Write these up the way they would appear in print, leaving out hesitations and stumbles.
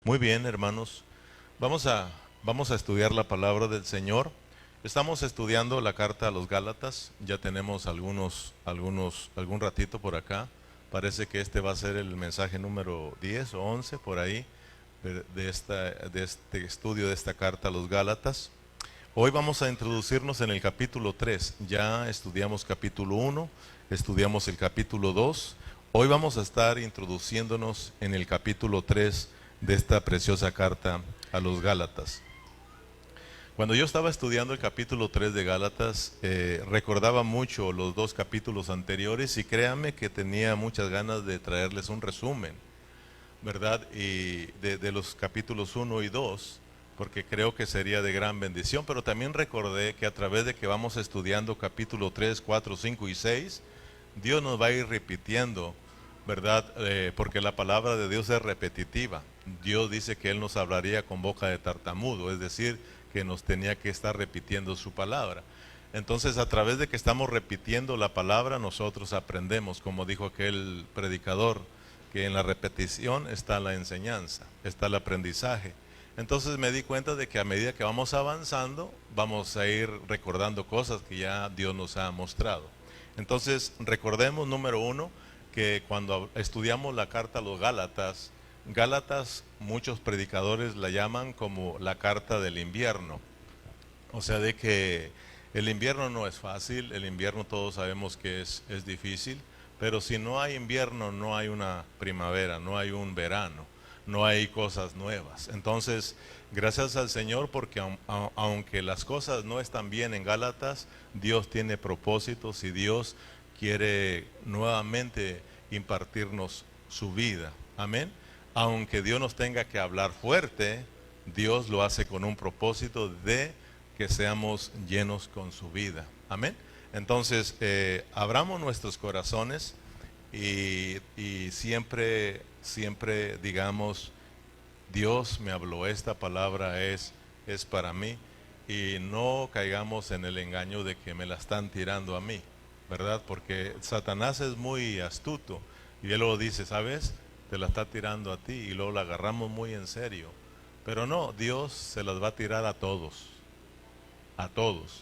Muy bien, hermanos. Vamos a, vamos a estudiar la palabra del Señor. Estamos estudiando la carta a los Gálatas. Ya tenemos algún ratito por acá. Parece que este va a ser el mensaje número 10 o 11 por ahí de este estudio de esta carta a los Gálatas. Hoy vamos a introducirnos en el capítulo 3. Ya estudiamos capítulo 1, estudiamos el capítulo 2. Hoy vamos a estar introduciéndonos en el capítulo 3 de esta preciosa carta a los Gálatas. Cuando yo estaba estudiando el capítulo 3 de Gálatas, recordaba mucho los dos capítulos anteriores y créanme que tenía muchas ganas de traerles un resumen, ¿verdad? Y de los capítulos 1 y 2, porque creo que sería de gran bendición, pero también recordé que a través de que vamos estudiando capítulo 3, 4, 5 y 6, Dios nos va a ir repitiendo, ¿verdad? Porque la palabra de Dios es repetitiva. Dios dice que Él nos hablaría con boca de tartamudo, es decir, que nos tenía que estar repitiendo su palabra. Entonces, a través de que estamos repitiendo la palabra, nosotros aprendemos, como dijo aquel predicador, que en la repetición está la enseñanza, está el aprendizaje. Entonces me di cuenta de que a medida que vamos avanzando, vamos a ir recordando cosas que ya Dios nos ha mostrado. Entonces, recordemos, número uno, que cuando estudiamos la carta a los Gálatas, Gálatas muchos predicadores la llaman como la carta del invierno. O sea, de que el invierno no es fácil, el invierno todos sabemos que es difícil, pero si no hay invierno no hay una primavera, no hay un verano, no hay cosas nuevas. Entonces, gracias al Señor porque aunque las cosas no están bien en Gálatas, Dios tiene propósitos y Dios quiere nuevamente impartirnos su vida. Amén. Aunque Dios nos tenga que hablar fuerte, Dios lo hace con un propósito de que seamos llenos con su vida. Amén. Entonces, abramos nuestros corazones y siempre digamos, Dios me habló, esta palabra es para mí, y no caigamos en el engaño de que me la están tirando a mí, ¿verdad? Porque Satanás es muy astuto y él lo dice, ¿sabes? Te la está tirando a ti y luego la agarramos muy en serio. Pero no, Dios se las va a tirar a todos, a todos.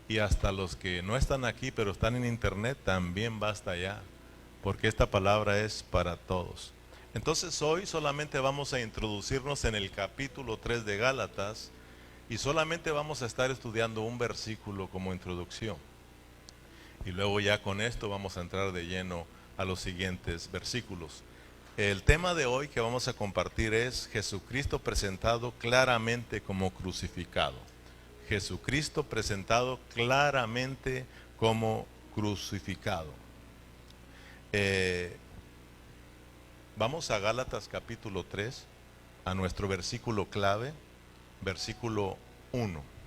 Y hasta los que no están aquí pero están en internet también va hasta allá, porque esta palabra es para todos. Entonces hoy solamente vamos a introducirnos en el capítulo 3 de Gálatas y solamente vamos a estar estudiando un versículo como introducción. Y luego ya con esto vamos a entrar de lleno a los siguientes versículos. El tema de hoy que vamos a compartir es Jesucristo presentado claramente como crucificado. Jesucristo presentado claramente como crucificado. Vamos a Gálatas capítulo 3, a nuestro versículo clave, versículo 1.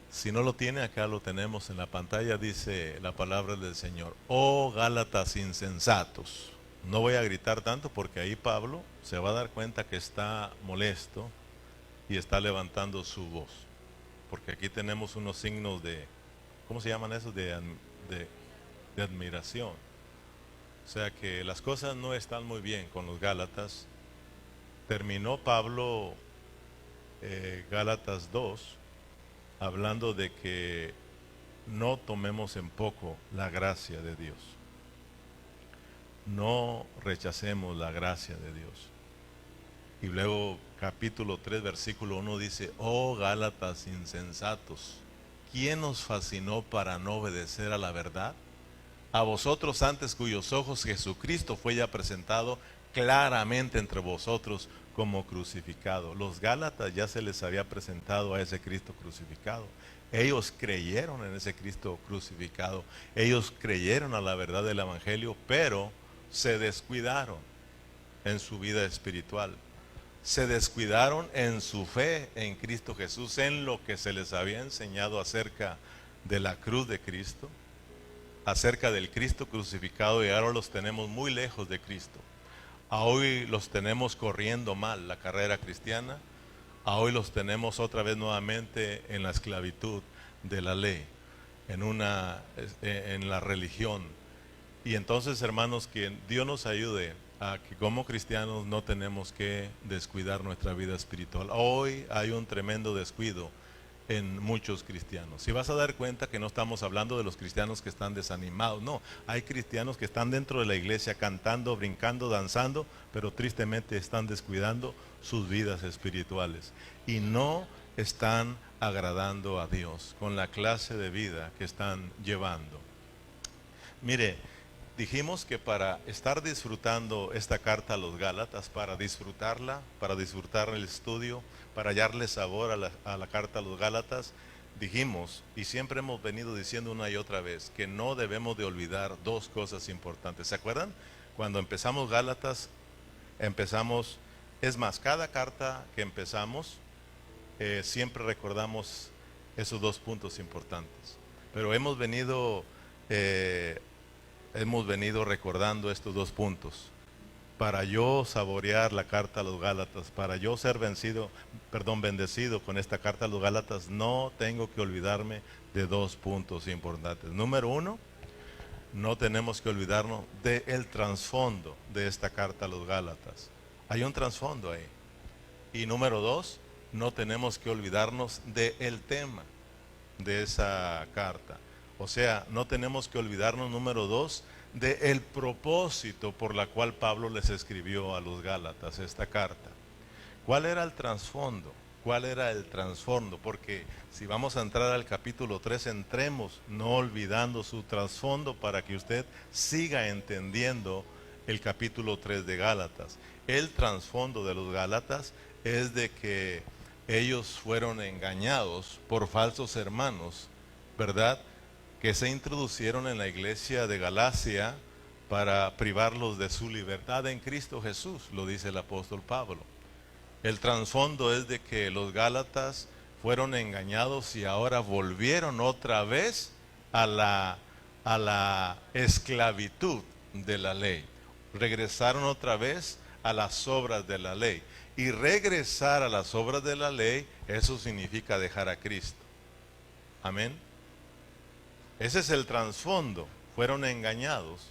Si no lo tiene, acá lo tenemos en la pantalla, dice la palabra del Señor. Oh Gálatas insensatos. No voy a gritar tanto porque ahí Pablo se va a dar cuenta que está molesto y está levantando su voz. Porque aquí tenemos unos signos de, ¿cómo se llaman esos? De admiración. O sea que las cosas no están muy bien con los Gálatas. Terminó Pablo Gálatas 2 hablando de que no tomemos en poco la gracia de Dios. No rechacemos la gracia de Dios. Y luego capítulo 3 versículo 1 dice, oh Gálatas insensatos, ¿quién os fascinó para no obedecer a la verdad? A vosotros antes cuyos ojos Jesucristo fue ya presentado claramente entre vosotros como crucificado. Los Gálatas ya se les había presentado a ese Cristo crucificado. Ellos creyeron en ese Cristo crucificado. Ellos creyeron a la verdad del Evangelio, pero se descuidaron en su vida espiritual. Se descuidaron en su fe en Cristo Jesús, en lo que se les había enseñado acerca de la cruz de Cristo, acerca del Cristo crucificado, y ahora los tenemos muy lejos de Cristo. A hoy los tenemos corriendo mal la carrera cristiana, a hoy los tenemos otra vez nuevamente en la esclavitud de la ley. en la religión. Y entonces, hermanos, que Dios nos ayude a que como cristianos no tenemos que descuidar nuestra vida espiritual. Hoy hay un tremendo descuido en muchos cristianos. Si vas a dar cuenta que no estamos hablando de los cristianos que están desanimados, no, hay cristianos que están dentro de la iglesia cantando, brincando, danzando, pero tristemente están descuidando sus vidas espirituales y no están agradando a Dios con la clase de vida que están llevando. Mire, dijimos que para estar disfrutando esta carta a los Gálatas, para disfrutarla, para disfrutar el estudio, para hallarle sabor a la carta a los Gálatas, dijimos, y siempre hemos venido diciendo una y otra vez, que no debemos de olvidar dos cosas importantes. ¿Se acuerdan? Cuando empezamos Gálatas, es más, cada carta que empezamos, siempre recordamos esos dos puntos importantes. Pero hemos venido recordando estos dos puntos. Para yo saborear la carta a los Gálatas, para yo ser bendecido con esta carta a los Gálatas, no tengo que olvidarme de dos puntos importantes. Número uno, no tenemos que olvidarnos del trasfondo de esta carta a los Gálatas. Hay un trasfondo ahí. Y número dos, no tenemos que olvidarnos del tema de esa carta. O sea, no tenemos que olvidarnos, número dos, del propósito por la cual Pablo les escribió a los Gálatas esta carta. ¿Cuál era el trasfondo? ¿Cuál era el trasfondo? Porque si vamos a entrar al capítulo 3, entremos no olvidando su trasfondo para que usted siga entendiendo el capítulo 3 de Gálatas. El trasfondo de los Gálatas es de que ellos fueron engañados por falsos hermanos, ¿verdad?, que se introducieron en la iglesia de Galacia para privarlos de su libertad en Cristo Jesús, lo dice el apóstol Pablo. El trasfondo es de que los Gálatas fueron engañados y ahora volvieron otra vez a la esclavitud de la ley. Regresaron otra vez a las obras de la ley. Y regresar a las obras de la ley, eso significa dejar a Cristo. Amén. Ese es el trasfondo. Fueron engañados.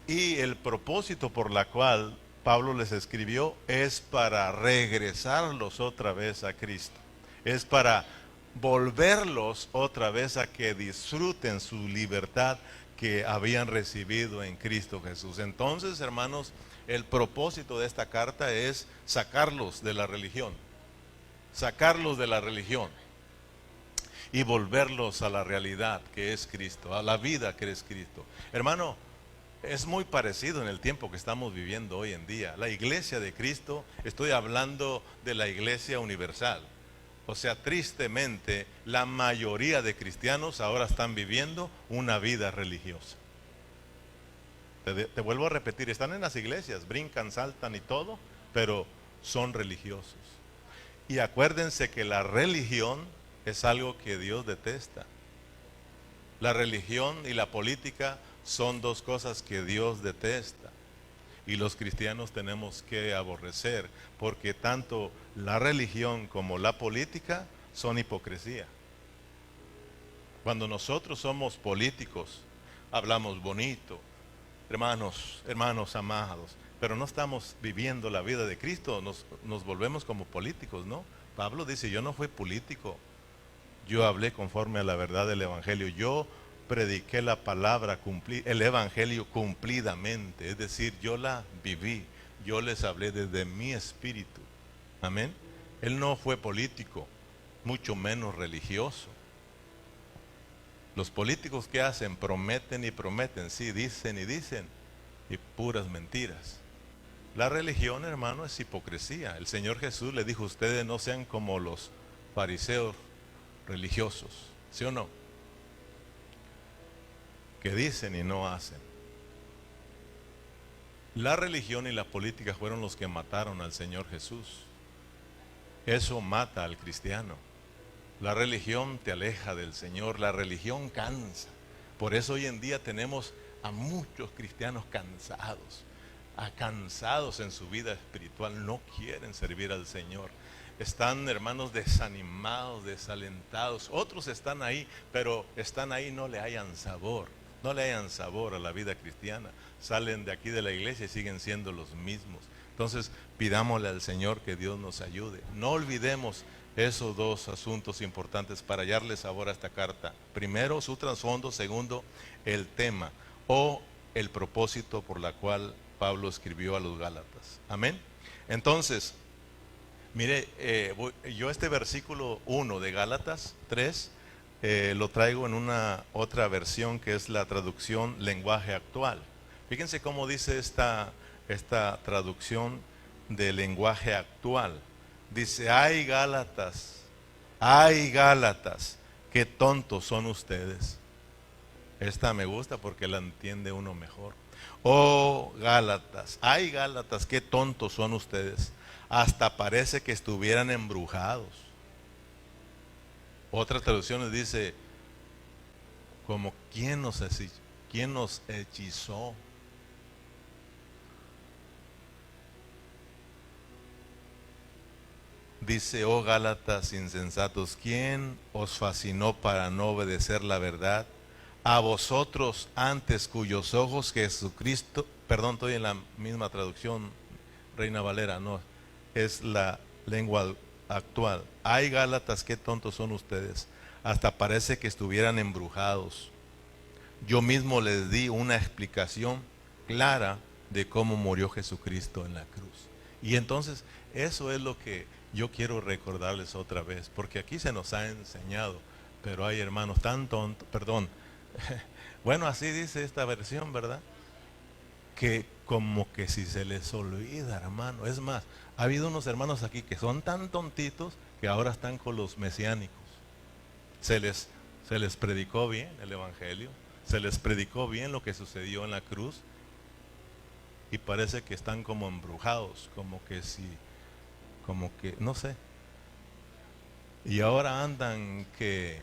Y el propósito por la cual Pablo les escribió es para regresarlos otra vez a Cristo. Es para volverlos otra vez a que disfruten su libertad que habían recibido en Cristo Jesús. Entonces, hermanos, el propósito de esta carta es sacarlos de la religión. Sacarlos de la religión. Y volverlos a la realidad que es Cristo, a la vida que es Cristo. Hermano, es muy parecido en el tiempo que estamos viviendo hoy en día. La iglesia de Cristo, estoy hablando de la iglesia universal. O sea, tristemente, la mayoría de cristianos ahora están viviendo una vida religiosa. Te vuelvo a repetir, están en las iglesias, brincan, saltan y todo, pero son religiosos. Y acuérdense que la religión es algo que Dios detesta. La religión y la política son dos cosas que Dios detesta. Y los cristianos tenemos que aborrecer, porque tanto la religión como la política son hipocresía. Cuando nosotros somos políticos, hablamos bonito, hermanos amados, pero no estamos viviendo la vida de Cristo, nos volvemos como políticos, ¿no? Pablo dice, yo no fui político, yo hablé conforme a la verdad del Evangelio, yo prediqué la palabra, el Evangelio cumplidamente, es decir, yo la viví, yo les hablé desde mi espíritu, amén. Él no fue político, mucho menos religioso. Los políticos que hacen, prometen y prometen, sí, dicen y dicen, y puras mentiras. La religión, hermano, es hipocresía. El Señor Jesús le dijo, ustedes no sean como los fariseos religiosos, ¿sí o no? Que dicen y no hacen. La religión y la política fueron los que mataron al Señor Jesús. Eso mata al cristiano. La religión te aleja del Señor, la religión cansa. Por eso hoy en día tenemos a muchos cristianos cansados en su vida espiritual, no quieren servir al Señor. están, hermanos, desanimados, desalentados. Otros están ahí, pero están ahí, no le hayan sabor. No le hayan sabor a la vida cristiana. Salen de aquí de la iglesia y siguen siendo los mismos. Entonces, pidámosle al Señor que Dios nos ayude. No olvidemos esos dos asuntos importantes para hallarle sabor a esta carta. Primero, su trasfondo. Segundo, el tema o el propósito por la cual Pablo escribió a los Gálatas. Amén. Entonces, mire, yo este versículo 1 de Gálatas 3 lo traigo en una otra versión que es la traducción lenguaje actual. Fíjense cómo dice esta traducción de lenguaje actual. Dice, ay Gálatas, qué tontos son ustedes. Esta me gusta porque la entiende uno mejor. Oh Gálatas, ay Gálatas, qué tontos son ustedes. Hasta parece que estuvieran embrujados. Otras traducciones dice, como quién nos hechizó. Dice, oh Gálatas insensatos, ¿quién os fascinó para no obedecer la verdad? A vosotros antes cuyos ojos Jesucristo, perdón, estoy en la misma traducción, Reina Valera, no, es la lengua actual. Ay Gálatas, qué tontos son ustedes, hasta parece que estuvieran embrujados. Yo mismo les di una explicación clara de cómo murió Jesucristo en la cruz. Y entonces, eso es lo que yo quiero recordarles otra vez, porque aquí se nos ha enseñado, pero hay hermanos tan tontos, perdón, bueno, así dice esta versión, ¿verdad? Que como que si se les olvida, hermano. Es más, ha habido unos hermanos aquí que son tan tontitos que ahora están con los mesiánicos. Se les predicó bien el evangelio, se les predicó bien lo que sucedió en la cruz, y parece que están como embrujados, como que no sé. Y ahora andan que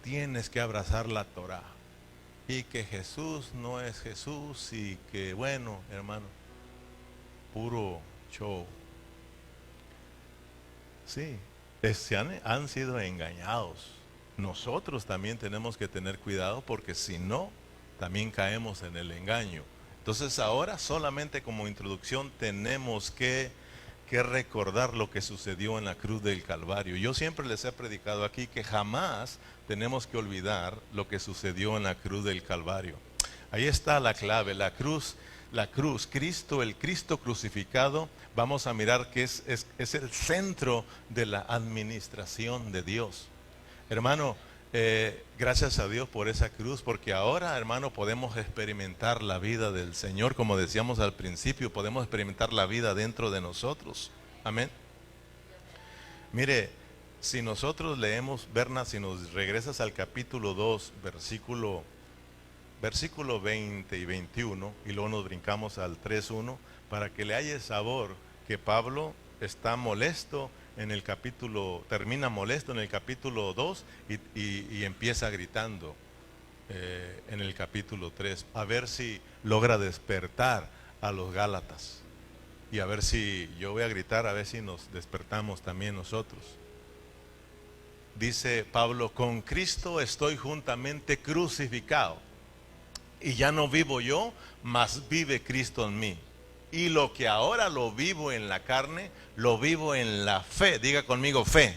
tienes que abrazar la Torá y que Jesús no es Jesús y que bueno, hermano, puro show. Sí, han sido engañados. Nosotros también tenemos que tener cuidado porque si no, también caemos en el engaño. Entonces ahora solamente como introducción tenemos que recordar lo que sucedió en la cruz del Calvario. Yo siempre les he predicado aquí que jamás tenemos que olvidar lo que sucedió en la cruz del Calvario. Ahí está la clave, la cruz, Cristo, el Cristo crucificado. Vamos a mirar que es el centro de la administración de Dios. Hermano, gracias a Dios por esa cruz, porque ahora, hermano, podemos experimentar la vida del Señor, como decíamos al principio, podemos experimentar la vida dentro de nosotros. Amén. Mire, si nosotros leemos, Berna, si nos regresas al capítulo 2, versículo 20 y 21, y luego nos brincamos al 3:1, para que le haya sabor que Pablo está molesto en el capítulo, termina molesto en el capítulo 2 y empieza gritando en el capítulo 3, a ver si logra despertar a los Gálatas. Y a ver si, yo voy a gritar, a ver si nos despertamos también nosotros. Dice Pablo, con Cristo estoy juntamente crucificado. Y ya no vivo yo, mas vive Cristo en mí. Y lo que ahora lo vivo en la carne, lo vivo en la fe. Diga conmigo, fe.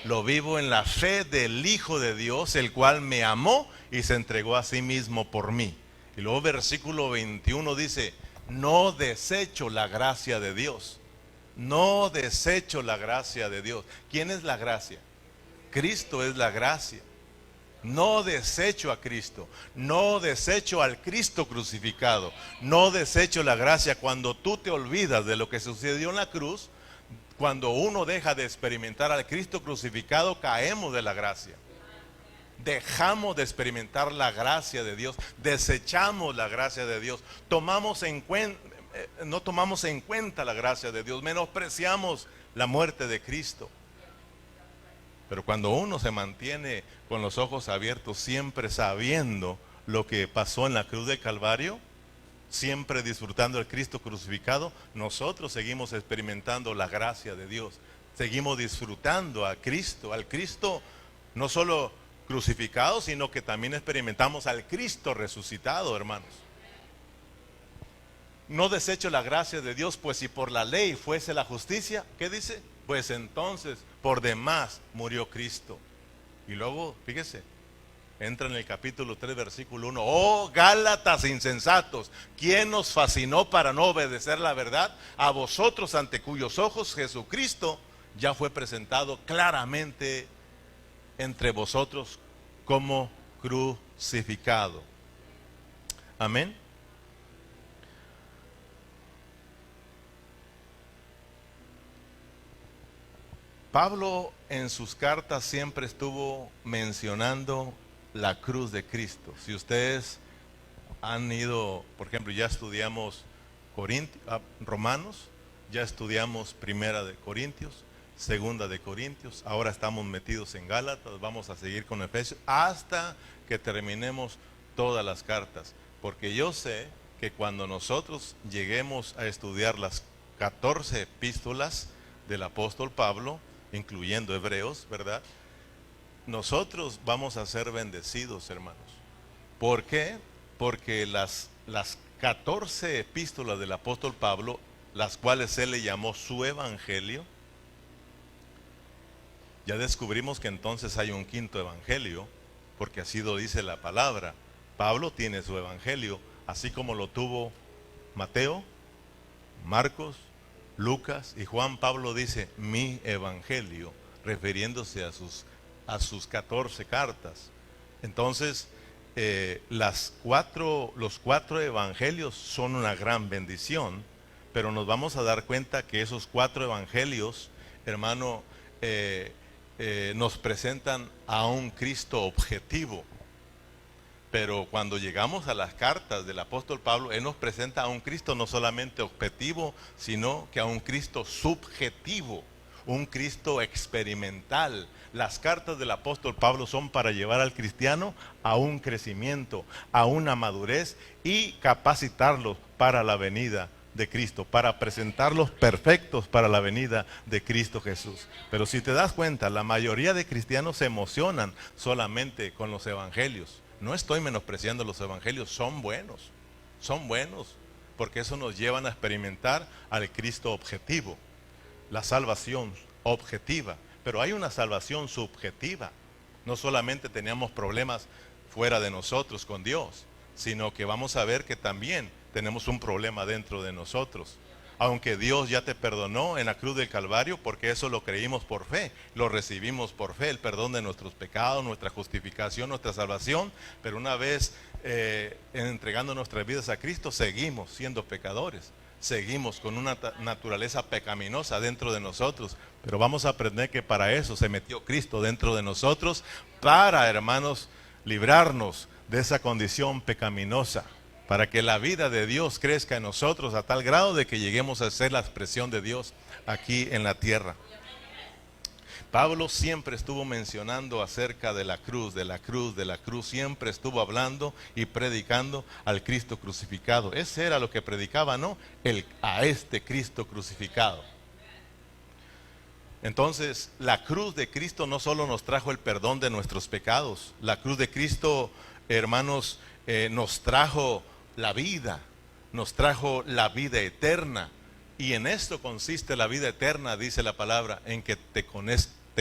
Lo vivo en la fe del Hijo de Dios, el cual me amó y se entregó a sí mismo por mí. Y luego versículo 21 dice, no desecho la gracia de Dios. No desecho la gracia de Dios. ¿Quién es la gracia? Cristo es la gracia. No desecho a Cristo, no desecho al Cristo crucificado, no desecho la gracia. Cuando tú te olvidas de lo que sucedió en la cruz, cuando uno deja de experimentar al Cristo crucificado, caemos de la gracia. Dejamos de experimentar la gracia de Dios, desechamos la gracia de Dios, no tomamos en cuenta la gracia de Dios, menospreciamos la muerte de Cristo. Pero cuando uno se mantiene con los ojos abiertos, siempre sabiendo lo que pasó en la cruz del Calvario, siempre disfrutando del Cristo crucificado, nosotros seguimos experimentando la gracia de Dios. Seguimos disfrutando a Cristo, al Cristo no solo crucificado, sino que también experimentamos al Cristo resucitado, hermanos. No desecho la gracia de Dios, pues si por la ley fuese la justicia, ¿qué dice? Pues entonces por demás murió Cristo. Y luego, fíjese, entra en el capítulo 3, versículo 1. Oh, Gálatas insensatos, ¿quién nos fascinó para no obedecer la verdad? A vosotros, ante cuyos ojos Jesucristo ya fue presentado claramente entre vosotros como crucificado. Amén. Pablo en sus cartas siempre estuvo mencionando la cruz de Cristo. Si ustedes han ido, por ejemplo, ya estudiamos Romanos, ya estudiamos Primera de Corintios, Segunda de Corintios, ahora estamos metidos en Gálatas, vamos a seguir con Efesios hasta que terminemos todas las cartas, porque yo sé que cuando nosotros lleguemos a estudiar las 14 epístolas del apóstol Pablo, incluyendo Hebreos, ¿verdad? Nosotros vamos a ser bendecidos, hermanos. ¿Por qué? Porque las 14 epístolas del apóstol Pablo, las cuales él le llamó su evangelio, ya descubrimos que entonces hay un quinto evangelio, porque así lo dice la palabra. Pablo tiene su evangelio, así como lo tuvo Mateo, Marcos, Lucas y Juan. Pablo dice mi evangelio, refiriéndose a sus 14 cartas. Entonces, los cuatro evangelios son una gran bendición, pero nos vamos a dar cuenta que esos 4 evangelios, hermano, nos presentan a un Cristo objetivo. Pero cuando llegamos a las cartas del apóstol Pablo, él nos presenta a un Cristo no solamente objetivo, sino que a un Cristo subjetivo, un Cristo experimental. Las cartas del apóstol Pablo son para llevar al cristiano a un crecimiento, a una madurez y capacitarlos para la venida de Cristo, para presentarlos perfectos para la venida de Cristo Jesús. Pero si te das cuenta, la mayoría de cristianos se emocionan solamente con los evangelios. No estoy menospreciando los evangelios, son buenos, porque eso nos llevan a experimentar al Cristo objetivo, la salvación objetiva. Pero hay una salvación subjetiva. No solamente teníamos problemas fuera de nosotros con Dios, sino que vamos a ver que también tenemos un problema dentro de nosotros. Aunque Dios ya te perdonó en la cruz del Calvario, porque eso lo creímos por fe, lo recibimos por fe, el perdón de nuestros pecados, nuestra justificación, nuestra salvación, pero una vez entregando nuestras vidas a Cristo, seguimos siendo pecadores, seguimos con una naturaleza pecaminosa dentro de nosotros, pero vamos a aprender que para eso se metió Cristo dentro de nosotros, para, hermanos, librarnos de esa condición pecaminosa, para que la vida de Dios crezca en nosotros a tal grado de que lleguemos a ser la expresión de Dios aquí en la tierra. Pablo siempre estuvo mencionando acerca de la cruz, siempre estuvo hablando y predicando al Cristo crucificado. Ese era lo que predicaba, ¿no? A este Cristo crucificado. Entonces, la cruz de Cristo no solo nos trajo el perdón de nuestros pecados, la cruz de Cristo, hermanos, nos trajo la vida, nos trajo la vida eterna. Y en esto consiste la vida eterna, dice la palabra, en que te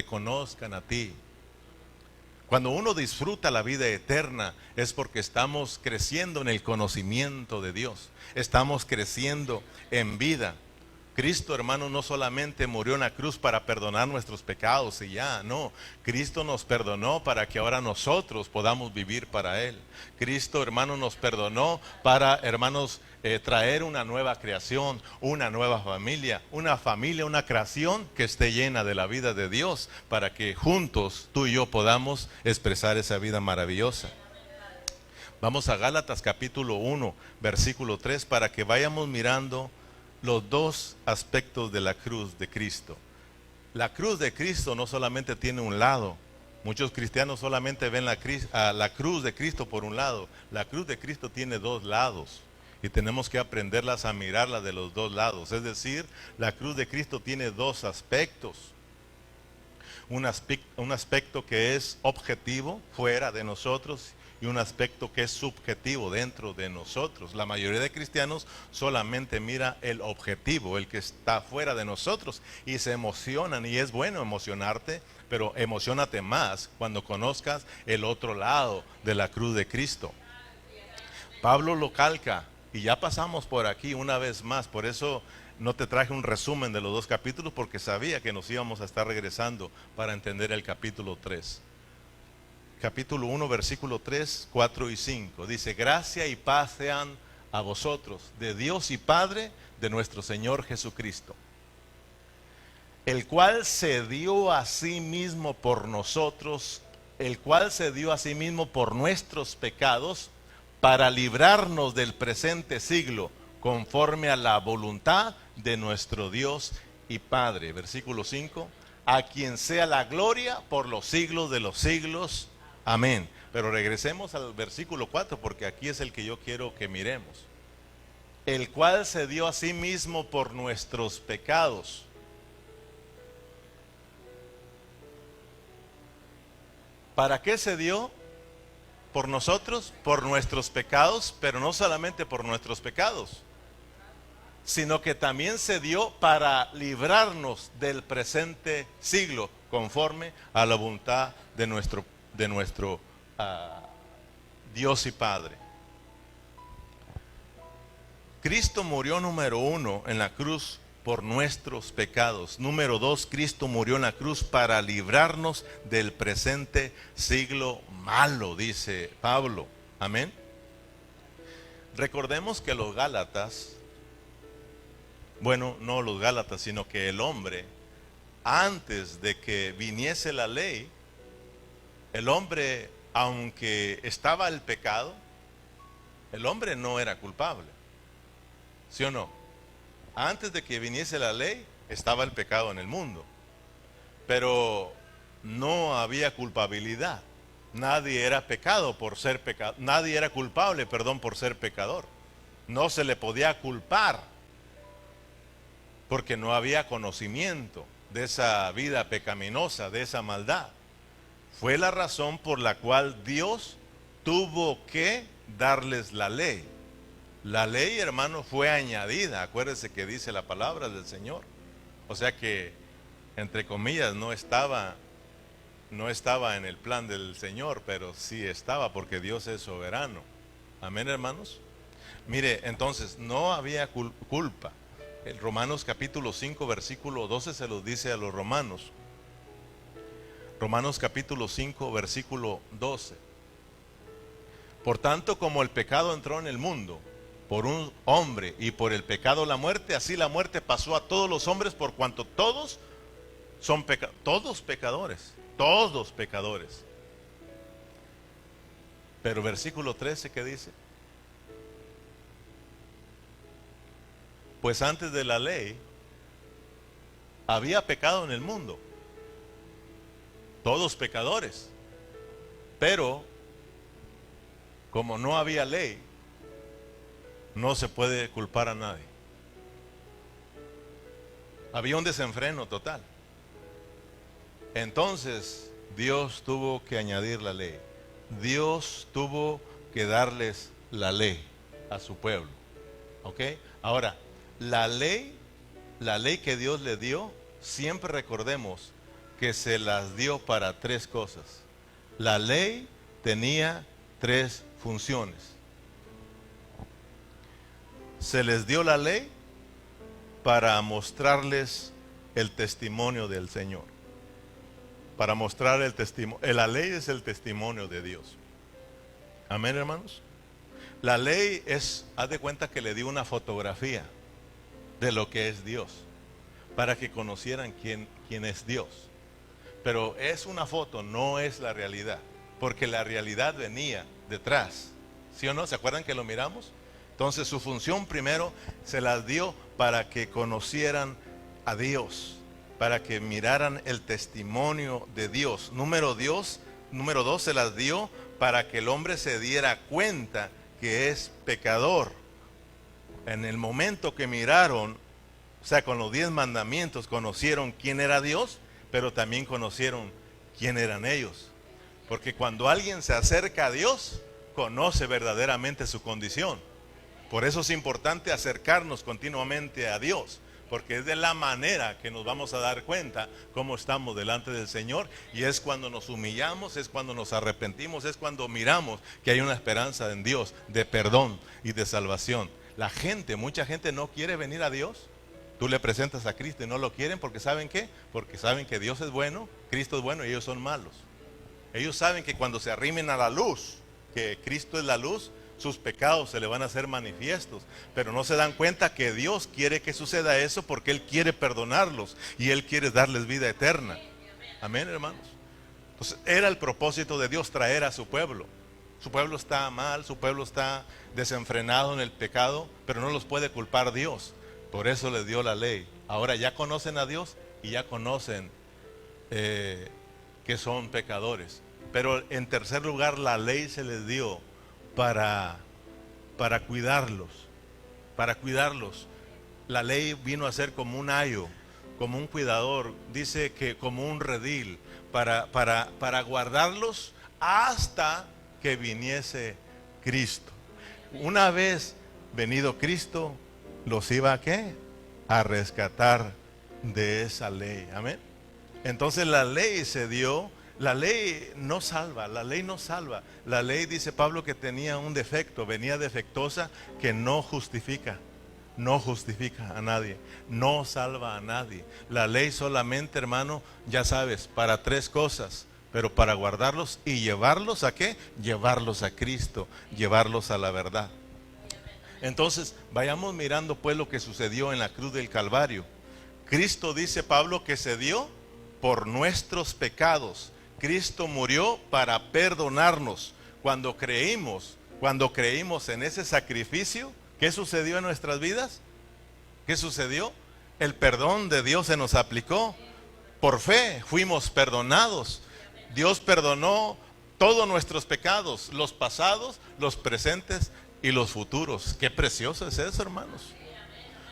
conozcan a ti. Cuando uno disfruta la vida eterna es porque estamos creciendo en el conocimiento de Dios, estamos creciendo en vida. Cristo, hermano, no solamente murió en la cruz para perdonar nuestros pecados y ya, no. Cristo nos perdonó para que ahora nosotros podamos vivir para Él. Cristo, hermano, nos perdonó para, hermanos, traer una nueva creación, una nueva familia, una creación que esté llena de la vida de Dios, para que juntos tú y yo podamos expresar esa vida maravillosa. Vamos a Gálatas capítulo 1, versículo 3, para que vayamos mirando los dos aspectos de la cruz de Cristo. La cruz de Cristo no solamente tiene un lado. Muchos cristianos solamente ven la cruz de Cristo por un lado. La cruz de Cristo tiene dos lados y tenemos que aprenderlas a mirarla de los dos lados. Es decir, la cruz de Cristo tiene dos aspectos. un aspecto que es objetivo fuera de nosotros y un aspecto que es subjetivo dentro de nosotros. La mayoría de cristianos solamente mira el objetivo, el que está fuera de nosotros, y se emocionan, y es bueno emocionarte, pero emocionate más cuando conozcas el otro lado de la cruz de Cristo. Pablo lo calca, y ya pasamos por aquí una vez más, por eso no te traje un resumen de los dos capítulos, porque sabía que nos íbamos a estar regresando para entender el capítulo 3. Capítulo 1, versículo 3, 4 y 5. Dice: gracia y paz sean a vosotros, de Dios y Padre de nuestro Señor Jesucristo, el cual se dio a sí mismo por nosotros, el cual se dio a sí mismo por nuestros pecados, para librarnos del presente siglo, conforme a la voluntad de nuestro Dios y Padre. Versículo 5. A quien sea la gloria por los siglos de los siglos. Amén. Pero regresemos al versículo 4, porque aquí es el que yo quiero que miremos. El cual se dio a sí mismo por nuestros pecados. ¿Para qué se dio? Por nosotros, por nuestros pecados, pero no solamente por nuestros pecados, sino que también se dio para librarnos del presente siglo, conforme a la voluntad de nuestro Dios y Padre. Cristo murió, número 1, en la cruz por nuestros pecados. Número 2, Cristo murió en la cruz para librarnos del presente siglo malo, dice Pablo. Amén. Recordemos que los Gálatas, bueno, no los Gálatas, sino que el hombre, antes de que viniese la ley, el hombre, aunque estaba el pecado, el hombre no era culpable. ¿Sí o no? Antes de que viniese la ley, estaba el pecado en el mundo, pero no había culpabilidad. Nadie era pecado por ser pecador, nadie era culpable, por ser pecador. No se le podía culpar, porque no había conocimiento de esa vida pecaminosa, de esa maldad. Fue la razón por la cual Dios tuvo que darles la ley. La ley, hermano, fue añadida. Acuérdese que dice la palabra del Señor. O sea que, entre comillas, no estaba en el plan del Señor, pero sí estaba, porque Dios es soberano. Amén, hermanos. Mire, entonces, no había culpa. El Romanos capítulo 5, versículo 12 se lo dice a los romanos. Romanos capítulo 5, versículo 12. Por tanto, como el pecado entró en el mundo por un hombre, y por el pecado la muerte, así la muerte pasó a todos los hombres, por cuanto todos son todos pecadores. Pero versículo 13, ¿qué dice? Pues antes de la ley había pecado en el mundo, todos pecadores, pero como no había ley, no se puede culpar a nadie. Había un desenfreno total. Entonces Dios tuvo que añadir la ley. Dios tuvo que darles la ley a su pueblo. ¿Ok? Ahora, la ley que Dios le dio, siempre recordemos que se las dio para tres cosas. La ley tenía tres funciones. Se les dio la ley para mostrarles el testimonio del Señor. Para mostrar el testimonio. La ley es el testimonio de Dios. Amén, hermanos. La ley es, haz de cuenta que le dio una fotografía de lo que es Dios, para que conocieran quién es Dios. Pero es una foto, no es la realidad, porque la realidad venía detrás. ¿Sí o no? ¿Se acuerdan que lo miramos? Entonces su función primero se las dio para que conocieran a Dios, para que miraran el testimonio de Dios. Número 2, se las dio para que el hombre se diera cuenta que es pecador. En el momento que miraron, o sea, con los 10 mandamientos conocieron quién era Dios, pero también conocieron quién eran ellos. Porque cuando alguien se acerca a Dios, conoce verdaderamente su condición. Por eso es importante acercarnos continuamente a Dios, porque es de la manera que nos vamos a dar cuenta cómo estamos delante del Señor, y es cuando nos humillamos, es cuando nos arrepentimos, es cuando miramos que hay una esperanza en Dios de perdón y de salvación. Mucha gente no quiere venir a Dios. Tú le presentas a Cristo y no lo quieren porque ¿saben qué? Porque saben que Dios es bueno, Cristo es bueno y ellos son malos. Ellos saben que cuando se arrimen a la luz, que Cristo es la luz, sus pecados se le van a hacer manifiestos, pero no se dan cuenta que Dios quiere que suceda eso porque Él quiere perdonarlos y Él quiere darles vida eterna. Amén, hermanos. Entonces era el propósito de Dios traer a su pueblo. Su pueblo está mal, su pueblo está desenfrenado en el pecado, pero no los puede culpar Dios. Por eso les dio la ley. Ahora ya conocen a Dios y ya conocen que son pecadores. Pero en tercer lugar, la ley se les dio para cuidarlos. Para cuidarlos. La ley vino a ser como un ayo, como un cuidador. Dice que como un redil, para guardarlos hasta que viniese Cristo. Una vez venido Cristo, los iba a ¿qué? A rescatar de esa ley. Amén. Entonces la ley se dio. La ley no salva, la ley no salva. La ley, dice Pablo, que tenía un defecto, venía defectuosa, que no justifica a nadie, no salva a nadie. La ley solamente, hermano, ya sabes, para tres cosas, pero para guardarlos y llevarlos ¿a qué? Llevarlos a Cristo, llevarlos a la verdad. Entonces, vayamos mirando pues lo que sucedió en la cruz del Calvario. Cristo, dice Pablo, que se dio por nuestros pecados. Cristo murió para perdonarnos. Cuando creímos en ese sacrificio, ¿qué sucedió en nuestras vidas? ¿Qué sucedió? El perdón de Dios se nos aplicó. Por fe fuimos perdonados. Dios perdonó todos nuestros pecados, los pasados, los presentes y los futuros. Qué precioso es eso, hermanos.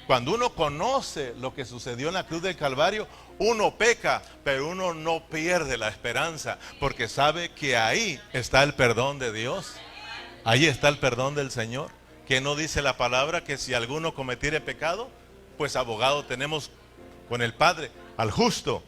Cuando uno conoce lo que sucedió en la cruz del Calvario, uno peca, pero uno no pierde la esperanza, porque sabe que ahí está el perdón de Dios. Ahí está el perdón del Señor. Que no dice la palabra que si alguno cometiere pecado, pues abogado tenemos con el Padre, al justo.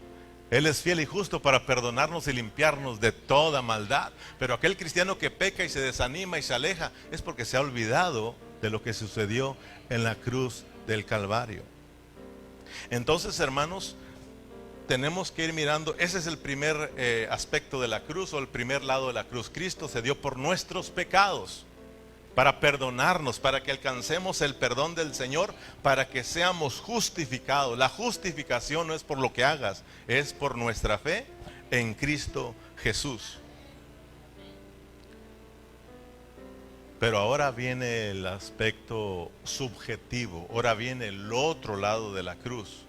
Él es fiel y justo para perdonarnos y limpiarnos de toda maldad. Pero aquel cristiano que peca y se desanima y se aleja, es porque se ha olvidado de lo que sucedió en la cruz del Calvario. Entonces, hermanos, tenemos que ir mirando. Ese es el primer aspecto de la cruz, o el primer lado de la cruz. Cristo se dio por nuestros pecados, para perdonarnos, para que alcancemos el perdón del Señor, para que seamos justificados. La justificación no es por lo que hagas, es por nuestra fe en Cristo Jesús. Pero ahora viene el aspecto subjetivo, ahora viene el otro lado de la cruz.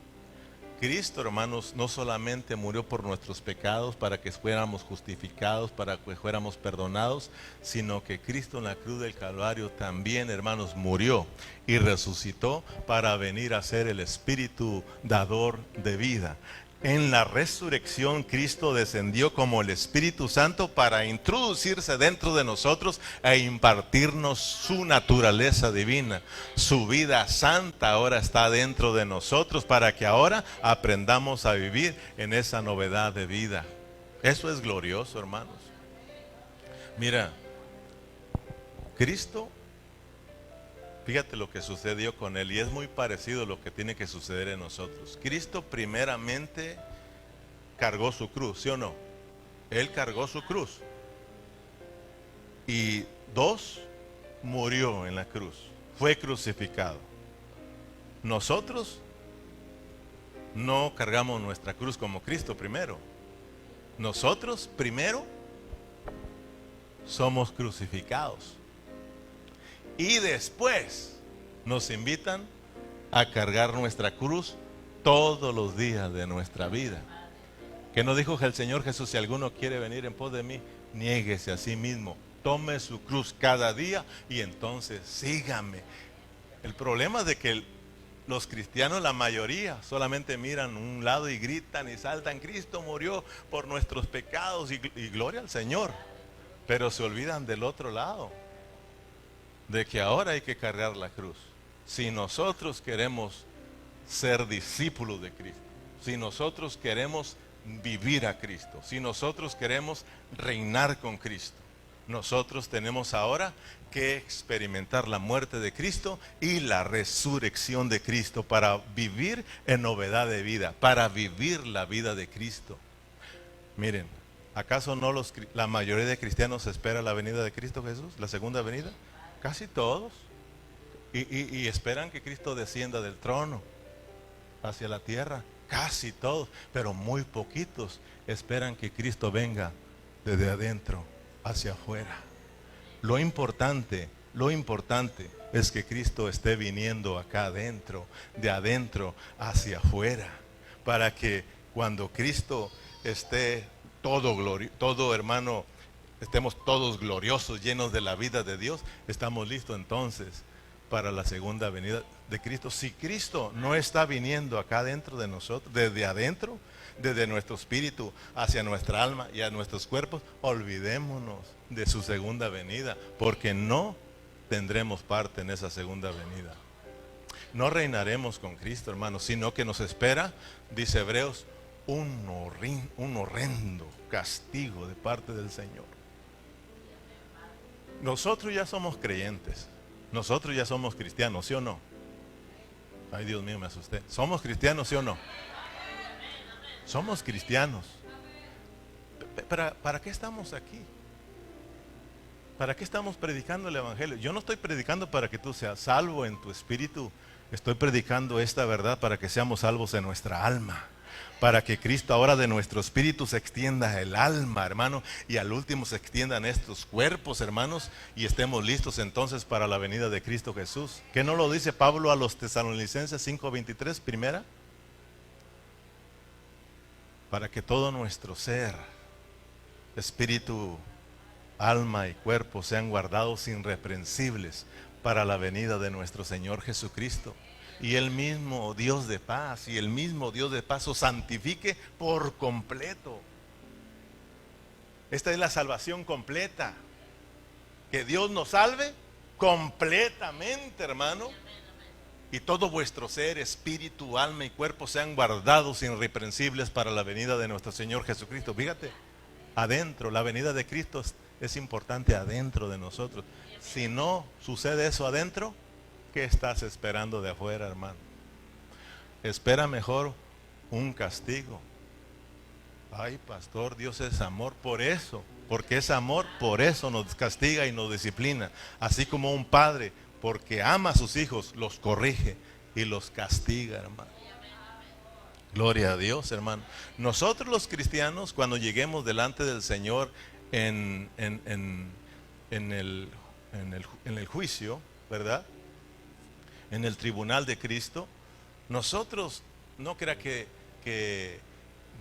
Cristo, hermanos, no solamente murió por nuestros pecados para que fuéramos justificados, para que fuéramos perdonados, sino que Cristo en la cruz del Calvario también, hermanos, murió y resucitó para venir a ser el Espíritu dador de vida. En la resurrección, Cristo descendió como el Espíritu Santo para introducirse dentro de nosotros e impartirnos su naturaleza divina. Su vida santa ahora está dentro de nosotros para que ahora aprendamos a vivir en esa novedad de vida. Eso es glorioso, hermanos. Mira, Cristo, fíjate lo que sucedió con Él, y es muy parecido a lo que tiene que suceder en nosotros. Cristo primeramente cargó su cruz, ¿sí o no? Él cargó su cruz. Y dos, murió en la cruz, fue crucificado. Nosotros no cargamos nuestra cruz como Cristo primero. Nosotros primero somos crucificados. Y después nos invitan a cargar nuestra cruz todos los días de nuestra vida. ¿Qué nos dijo el Señor Jesús? Si alguno quiere venir en pos de mí, niéguese a sí mismo, tome su cruz cada día y entonces sígame. El problema es de que Los cristianos, la mayoría, solamente miran un lado y gritan y saltan: Cristo murió por nuestros pecados y gloria al Señor. Pero se olvidan del otro lado, de que ahora hay que cargar la cruz. Si nosotros queremos ser discípulos de Cristo, si nosotros queremos vivir a Cristo, si nosotros queremos reinar con Cristo, nosotros tenemos ahora que experimentar la muerte de Cristo y la resurrección de Cristo para vivir en novedad de vida, para vivir la vida de Cristo. Miren, ¿acaso no la mayoría de cristianos espera la venida de Cristo Jesús, la segunda venida? Casi todos. Y esperan que Cristo descienda del trono hacia la tierra. Casi todos, pero muy poquitos esperan que Cristo venga desde adentro hacia afuera. Lo importante es que Cristo esté viniendo acá adentro, de adentro hacia afuera, para que cuando Cristo esté todo hermano, estemos todos gloriosos, llenos de la vida de Dios, estamos listos entonces para la segunda venida de Cristo. Si Cristo no está viniendo acá dentro de nosotros, desde adentro, desde nuestro espíritu hacia nuestra alma y a nuestros cuerpos, olvidémonos de su segunda venida, porque no tendremos parte en esa segunda venida. No reinaremos con Cristo, hermanos, sino que nos espera, dice Hebreos, un horrendo castigo de parte del Señor. Nosotros ya somos creyentes, nosotros ya somos cristianos, ¿sí o no? Ay, Dios mío, me asusté. ¿Somos cristianos, sí o no? Somos cristianos. ¿Para qué estamos aquí? ¿Para qué estamos predicando el Evangelio? Yo no estoy predicando para que tú seas salvo en tu espíritu. Estoy predicando esta verdad para que seamos salvos en nuestra alma. Para que Cristo ahora de nuestro espíritu se extienda el alma, hermano, y al último se extiendan estos cuerpos, hermanos, y estemos listos entonces para la venida de Cristo Jesús. ¿Qué no lo dice Pablo a los Tesalonicenses 5:23, primera? Para que todo nuestro ser, espíritu, alma y cuerpo sean guardados irreprensibles para la venida de nuestro Señor Jesucristo. Y el mismo Dios de paz, os santifique por completo. Esta es la salvación completa. Que Dios nos salve completamente, hermano. Y todo vuestro ser, espíritu, alma y cuerpo sean guardados irreprensibles para la venida de nuestro Señor Jesucristo. Fíjate, adentro, la venida de Cristo es importante adentro de nosotros. Si no sucede eso adentro, ¿qué estás esperando de afuera, hermano? Espera mejor un castigo. Ay, pastor, Dios es amor, porque es amor, por eso nos castiga y nos disciplina. Así como un padre, porque ama a sus hijos, los corrige y los castiga, hermano. Gloria a Dios, hermano. Nosotros los cristianos, cuando lleguemos delante del Señor en el juicio, ¿verdad? En el tribunal de Cristo, nosotros no crea que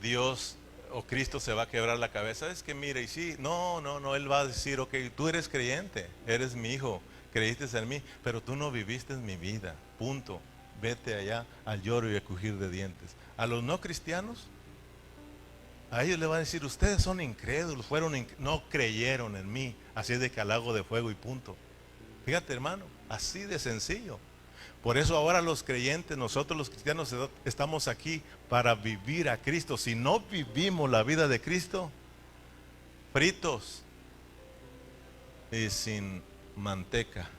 Dios o Cristo se va a quebrar la cabeza. Es que mire, y sí, no, Él va a decir: ok, tú eres creyente, eres mi hijo, creíste en mí, pero tú no viviste en mi vida, punto. Vete allá al lloro y a crujir de dientes. A los no cristianos, a ellos le va a decir: ustedes son incrédulos, no creyeron en mí, así es de que al lago de fuego y punto. Fíjate, hermano, así de sencillo. Por eso ahora los creyentes, nosotros los cristianos, estamos aquí para vivir a Cristo. Si no vivimos la vida de Cristo, fritos y sin manteca.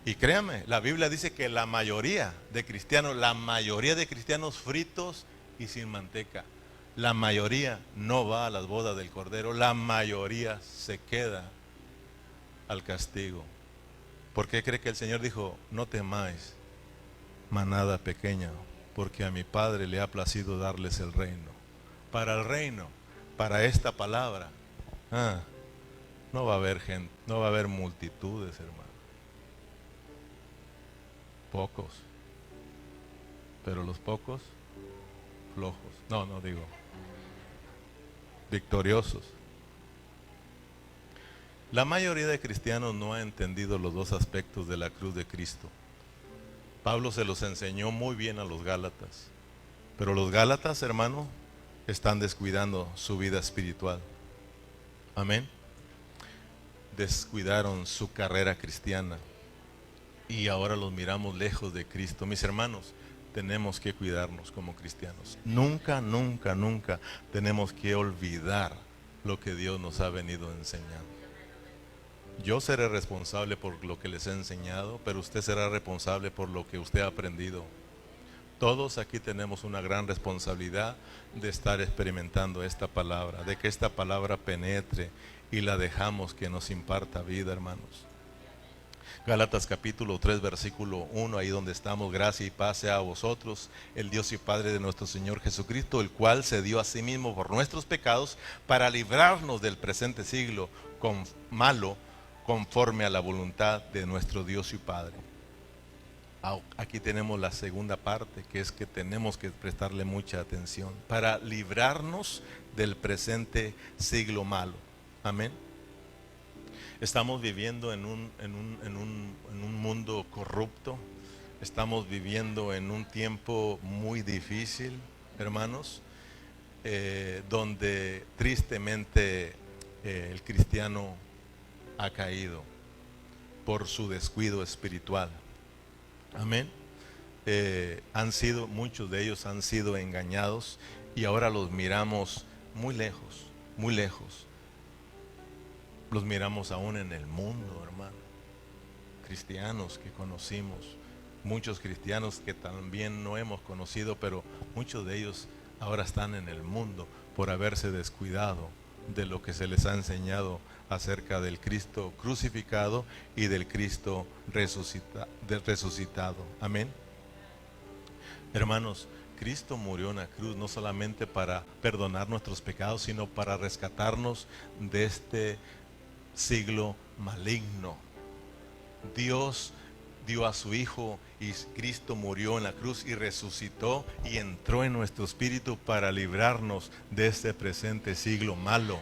Y créame, la Biblia dice que la mayoría de cristianos fritos y sin manteca. La mayoría no va a las bodas del Cordero, la mayoría se queda al castigo. ¿Por qué cree que el Señor dijo: no temáis, manada pequeña, porque a mi Padre le ha placido darles el reino? Para el reino, para esta palabra, no va a haber gente, no va a haber multitudes, hermano. Pocos. Pero los pocos, flojos. No digo victoriosos. La mayoría de cristianos no ha entendido los dos aspectos de la cruz de Cristo. Pablo se los enseñó muy bien a los Gálatas, pero los Gálatas, hermano, están descuidando su vida espiritual. Amén. Descuidaron su carrera cristiana y ahora los miramos lejos de Cristo. Mis hermanos, tenemos que cuidarnos como cristianos. Nunca, nunca, nunca tenemos que olvidar lo que Dios nos ha venido enseñando. Yo seré responsable por lo que les he enseñado, pero usted será responsable por lo que usted ha aprendido. Todos aquí tenemos una gran responsabilidad de estar experimentando esta palabra, de que esta palabra penetre y la dejamos que nos imparta vida, hermanos. Gálatas capítulo 3 versículo 1, ahí donde estamos: gracia y paz sea a vosotros, el Dios y Padre de nuestro Señor Jesucristo, el cual se dio a sí mismo por nuestros pecados para librarnos del presente siglo malo, conforme a la voluntad de nuestro Dios y Padre. Aquí tenemos la segunda parte, que es que tenemos que prestarle mucha atención para librarnos del presente siglo malo. Amén. Estamos viviendo en un mundo corrupto. Estamos viviendo en un tiempo muy difícil, hermanos, donde tristemente el cristiano ha caído por su descuido espiritual. Amén. Muchos de ellos han sido engañados y ahora los miramos muy lejos, muy lejos. Los miramos aún en el mundo, hermano. Cristianos que conocimos, muchos cristianos que también no hemos conocido, pero muchos de ellos ahora están en el mundo por haberse descuidado de lo que se les ha enseñado acerca del Cristo crucificado y del Cristo resucitado. Amén. Hermanos, Cristo murió en la cruz no solamente para perdonar nuestros pecados, sino para rescatarnos de este siglo maligno. Dios dio a su Hijo y Cristo murió en la cruz y resucitó y entró en nuestro espíritu para librarnos de este presente siglo malo.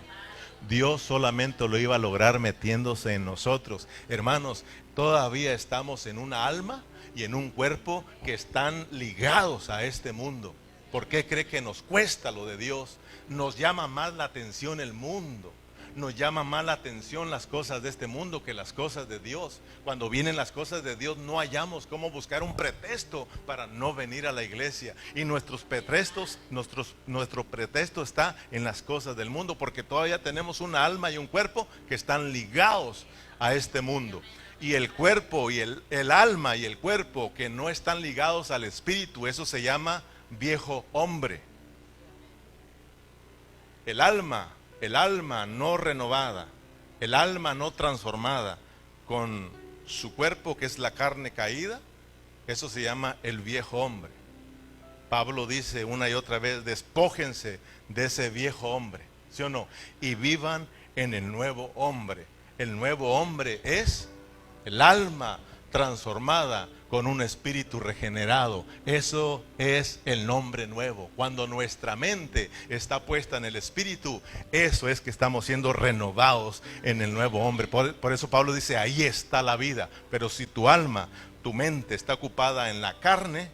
Dios solamente lo iba a lograr metiéndose en nosotros. Hermanos, todavía estamos en una alma y en un cuerpo que están ligados a este mundo. ¿Por qué cree que nos cuesta lo de Dios? Nos llama más la atención el mundo. Nos llama más la atención las cosas de este mundo que las cosas de Dios. Cuando vienen las cosas de Dios no hallamos cómo buscar un pretexto para no venir a la iglesia. Y nuestro pretexto está en las cosas del mundo, porque todavía tenemos una alma y un cuerpo que están ligados a este mundo. Y el cuerpo y el alma y el cuerpo que no están ligados al espíritu, eso se llama viejo hombre. El alma no renovada, el alma no transformada con su cuerpo, que es la carne caída, eso se llama el viejo hombre. Pablo dice una y otra vez: despójense de ese viejo hombre, ¿sí o no? Y vivan en el nuevo hombre. El nuevo hombre es el alma transformada con un espíritu regenerado. Eso es el nombre nuevo. Cuando nuestra mente está puesta en el espíritu, eso es que estamos siendo renovados en el nuevo hombre. Por eso Pablo dice: ahí está la vida. Pero si tu alma, tu mente está ocupada en la carne,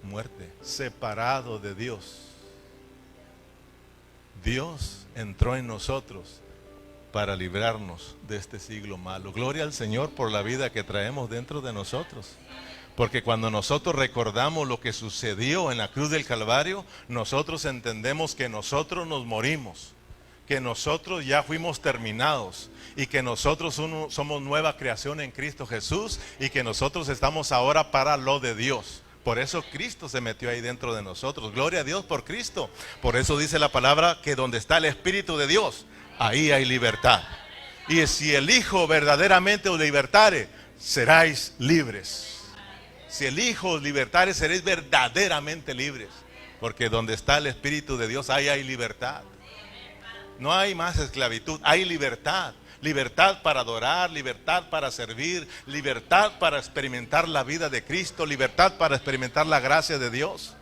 muerte, separado de Dios. Dios entró en nosotros para librarnos de este siglo malo. Gloria al Señor por la vida que traemos dentro de nosotros. Porque cuando nosotros recordamos lo que sucedió en la cruz del Calvario, nosotros entendemos que nosotros nos morimos, que nosotros ya fuimos terminados y que nosotros somos nueva creación en Cristo Jesús y que nosotros estamos ahora para lo de Dios. Por eso Cristo se metió ahí dentro de nosotros. Gloria a Dios por Cristo. Por eso dice la palabra que donde está el Espíritu de Dios, ahí hay libertad. Y si el Hijo verdaderamente os libertare, seráis libres. Si el Hijo os libertare, seréis verdaderamente libres. Porque donde está el Espíritu de Dios, ahí hay libertad. No hay más esclavitud, hay libertad. Libertad para adorar, libertad para servir, libertad para experimentar la vida de Cristo, libertad para experimentar la gracia de Dios.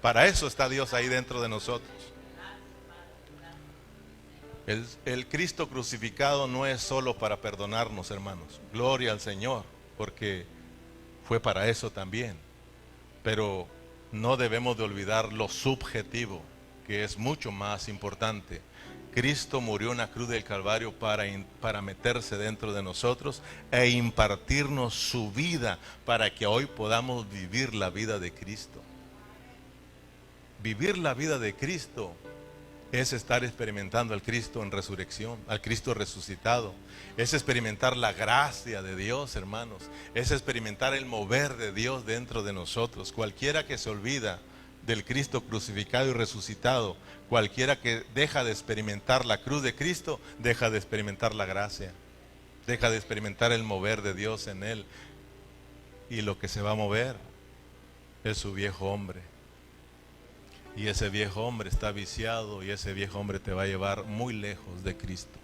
Para eso está Dios ahí dentro de nosotros. El Cristo crucificado no es solo para perdonarnos, hermanos. Gloria al Señor, porque fue para eso también. Pero no debemos de olvidar lo subjetivo, que es mucho más importante. Cristo murió en la cruz del Calvario para meterse dentro de nosotros e impartirnos su vida para que hoy podamos vivir la vida de Cristo. Vivir la vida de Cristo es estar experimentando al Cristo en resurrección, al Cristo resucitado. Es experimentar la gracia de Dios, hermanos. Es experimentar el mover de Dios dentro de nosotros. Cualquiera que se olvida del Cristo crucificado y resucitado, cualquiera que deja de experimentar la cruz de Cristo, deja de experimentar la gracia, deja de experimentar el mover de Dios en él. Y lo que se va a mover es su viejo hombre. Y ese viejo hombre está viciado y ese viejo hombre te va a llevar muy lejos de Cristo.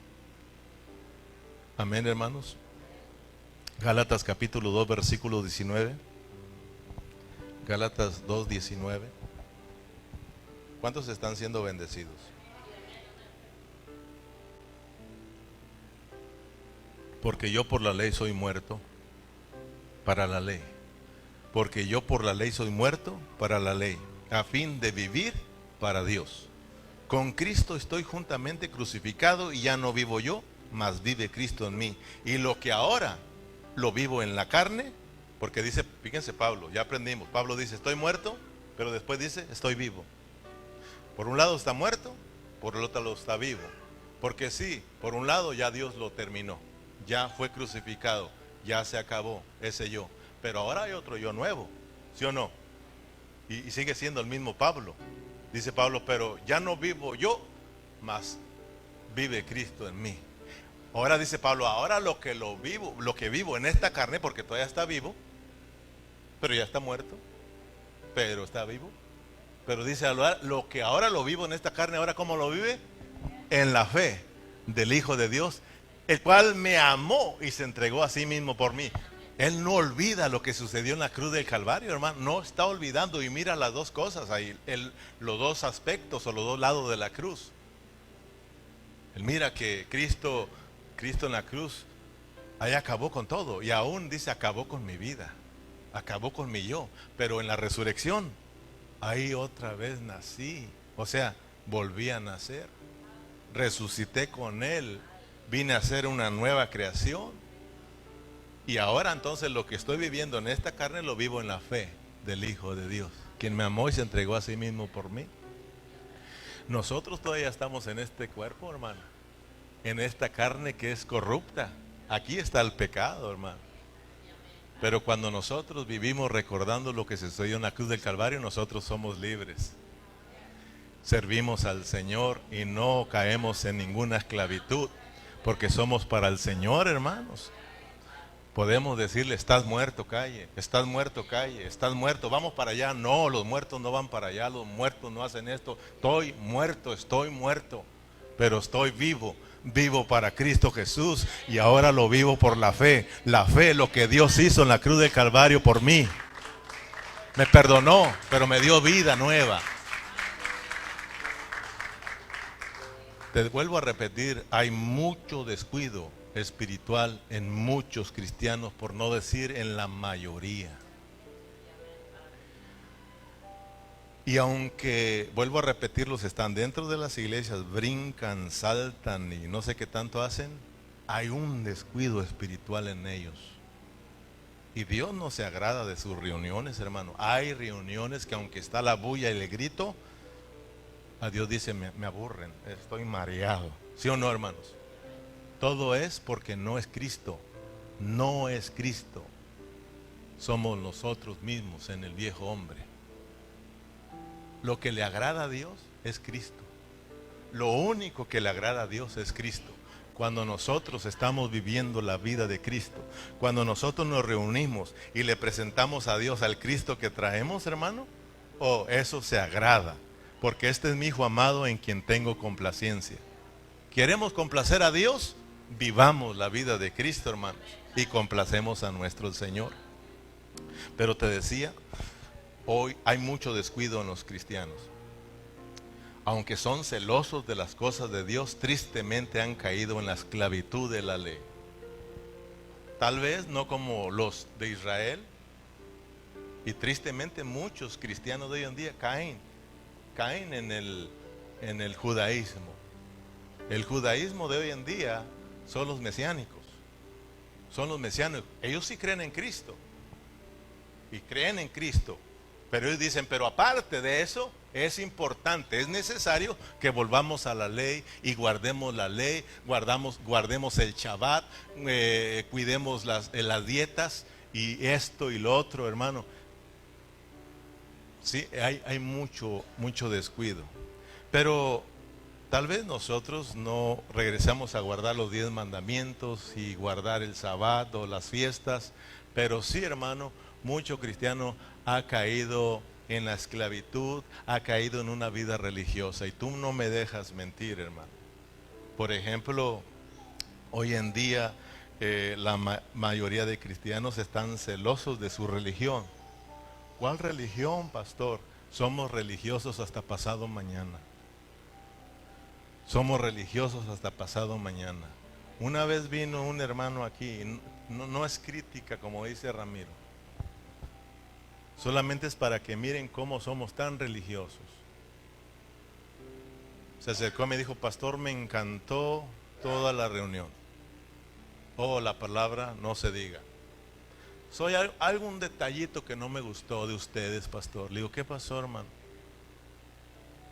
Amén, hermanos. Gálatas capítulo 2, versículo 19. Gálatas 2, 19. ¿Cuántos están siendo bendecidos? Porque yo por la ley soy muerto para la ley. Porque yo por la ley soy muerto para la ley, a fin de vivir para Dios. Con Cristo estoy juntamente crucificado y ya no vivo yo, mas vive Cristo en mí. Y lo que ahora lo vivo en la carne, porque dice, fíjense Pablo, ya aprendimos, Pablo dice estoy muerto, pero después dice estoy vivo. Por un lado está muerto, por el otro lado está vivo. Porque sí, por un lado ya Dios lo terminó, ya fue crucificado, ya se acabó ese yo. Pero ahora hay otro yo nuevo, ¿sí o no? Y sigue siendo el mismo Pablo. Dice Pablo, pero ya no vivo yo, mas vive Cristo en mí. Ahora dice Pablo, ahora lo que vivo en esta carne, porque todavía está vivo, pero ya está muerto, pero está vivo. Pero dice, lo que ahora lo vivo en esta carne, ahora ¿cómo lo vive? En la fe del Hijo de Dios, el cual me amó y se entregó a sí mismo por mí. Él no olvida lo que sucedió en la cruz del Calvario, hermano. No está olvidando y mira las dos cosas ahí, los dos aspectos o los dos lados de la cruz. Él mira que Cristo en la cruz, ahí acabó con todo. Y aún dice, acabó con mi vida, acabó con mi yo. Pero en la resurrección, ahí otra vez nací. O sea, volví a nacer. Resucité con Él. Vine a ser una nueva creación. Y ahora entonces lo que estoy viviendo en esta carne lo vivo en la fe del Hijo de Dios, quien me amó y se entregó a sí mismo por mí. Nosotros todavía estamos en este cuerpo, hermano, en esta carne que es corrupta. Aquí está el pecado, hermano. Pero cuando nosotros vivimos recordando lo que sucedió en la cruz del Calvario, nosotros somos libres. Servimos al Señor y no caemos en ninguna esclavitud, porque somos para el Señor, hermanos. Podemos decirle, estás muerto, calle, estás muerto, calle, estás muerto, vamos para allá. No, los muertos no van para allá, los muertos no hacen esto. Estoy muerto, pero estoy vivo, vivo para Cristo Jesús y ahora lo vivo por la fe. La fe, lo que Dios hizo en la cruz del Calvario por mí. Me perdonó, pero me dio vida nueva. Te vuelvo a repetir, hay mucho descuido espiritual en muchos cristianos, por no decir en la mayoría. Y aunque, vuelvo a repetirlos, están dentro de las iglesias, brincan, saltan y no sé qué tanto hacen, hay un descuido espiritual en ellos. Y Dios no se agrada de sus reuniones, hermano. Hay reuniones que aunque está la bulla y el grito, a Dios dice, me aburren, estoy mareado. ¿Sí o no, hermanos? Todo es porque no es Cristo. No es Cristo. Somos nosotros mismos en el viejo hombre. Lo que le agrada a Dios es Cristo. Lo único que le agrada a Dios es Cristo. Cuando nosotros estamos viviendo la vida de Cristo, cuando nosotros nos reunimos y le presentamos a Dios al Cristo que traemos, hermano, eso se agrada. Porque este es mi Hijo amado en quien tengo complacencia. ¿Queremos complacer a Dios? Vivamos la vida de Cristo, hermanos, y complacemos a nuestro Señor. Pero te decía, hoy hay mucho descuido en los cristianos. Aunque son celosos de las cosas de Dios, tristemente han caído en la esclavitud de la ley. Tal vez no como los de Israel, Y tristemente muchos cristianos de hoy en día caen en el judaísmo. El judaísmo de hoy en día son los mesiánicos. Son los mesiánicos. Ellos sí creen en Cristo. Y creen en Cristo. Pero ellos dicen, pero aparte de eso, es importante, es necesario que volvamos a la ley y guardemos la ley, guardemos el Shabbat, cuidemos las dietas y esto y lo otro, hermano. Sí, hay mucho descuido. Pero tal vez nosotros no regresamos a guardar los 10 mandamientos y guardar el Shabbat o las fiestas, pero sí, hermano, mucho cristiano ha caído en la esclavitud, ha caído en una vida religiosa, y tú no me dejas mentir, hermano. Por ejemplo, hoy en día la mayoría de cristianos están celosos de su religión. ¿Cuál religión, pastor? Somos religiosos hasta pasado mañana. Somos religiosos hasta pasado mañana. Una vez vino un hermano aquí, no es crítica como dice Ramiro, solamente es para que miren cómo somos tan religiosos. Se acercó y me dijo, pastor, me encantó toda la reunión. Oh, la palabra no se diga. Soy algún detallito que no me gustó de ustedes, pastor. Le digo, ¿qué pasó, hermano?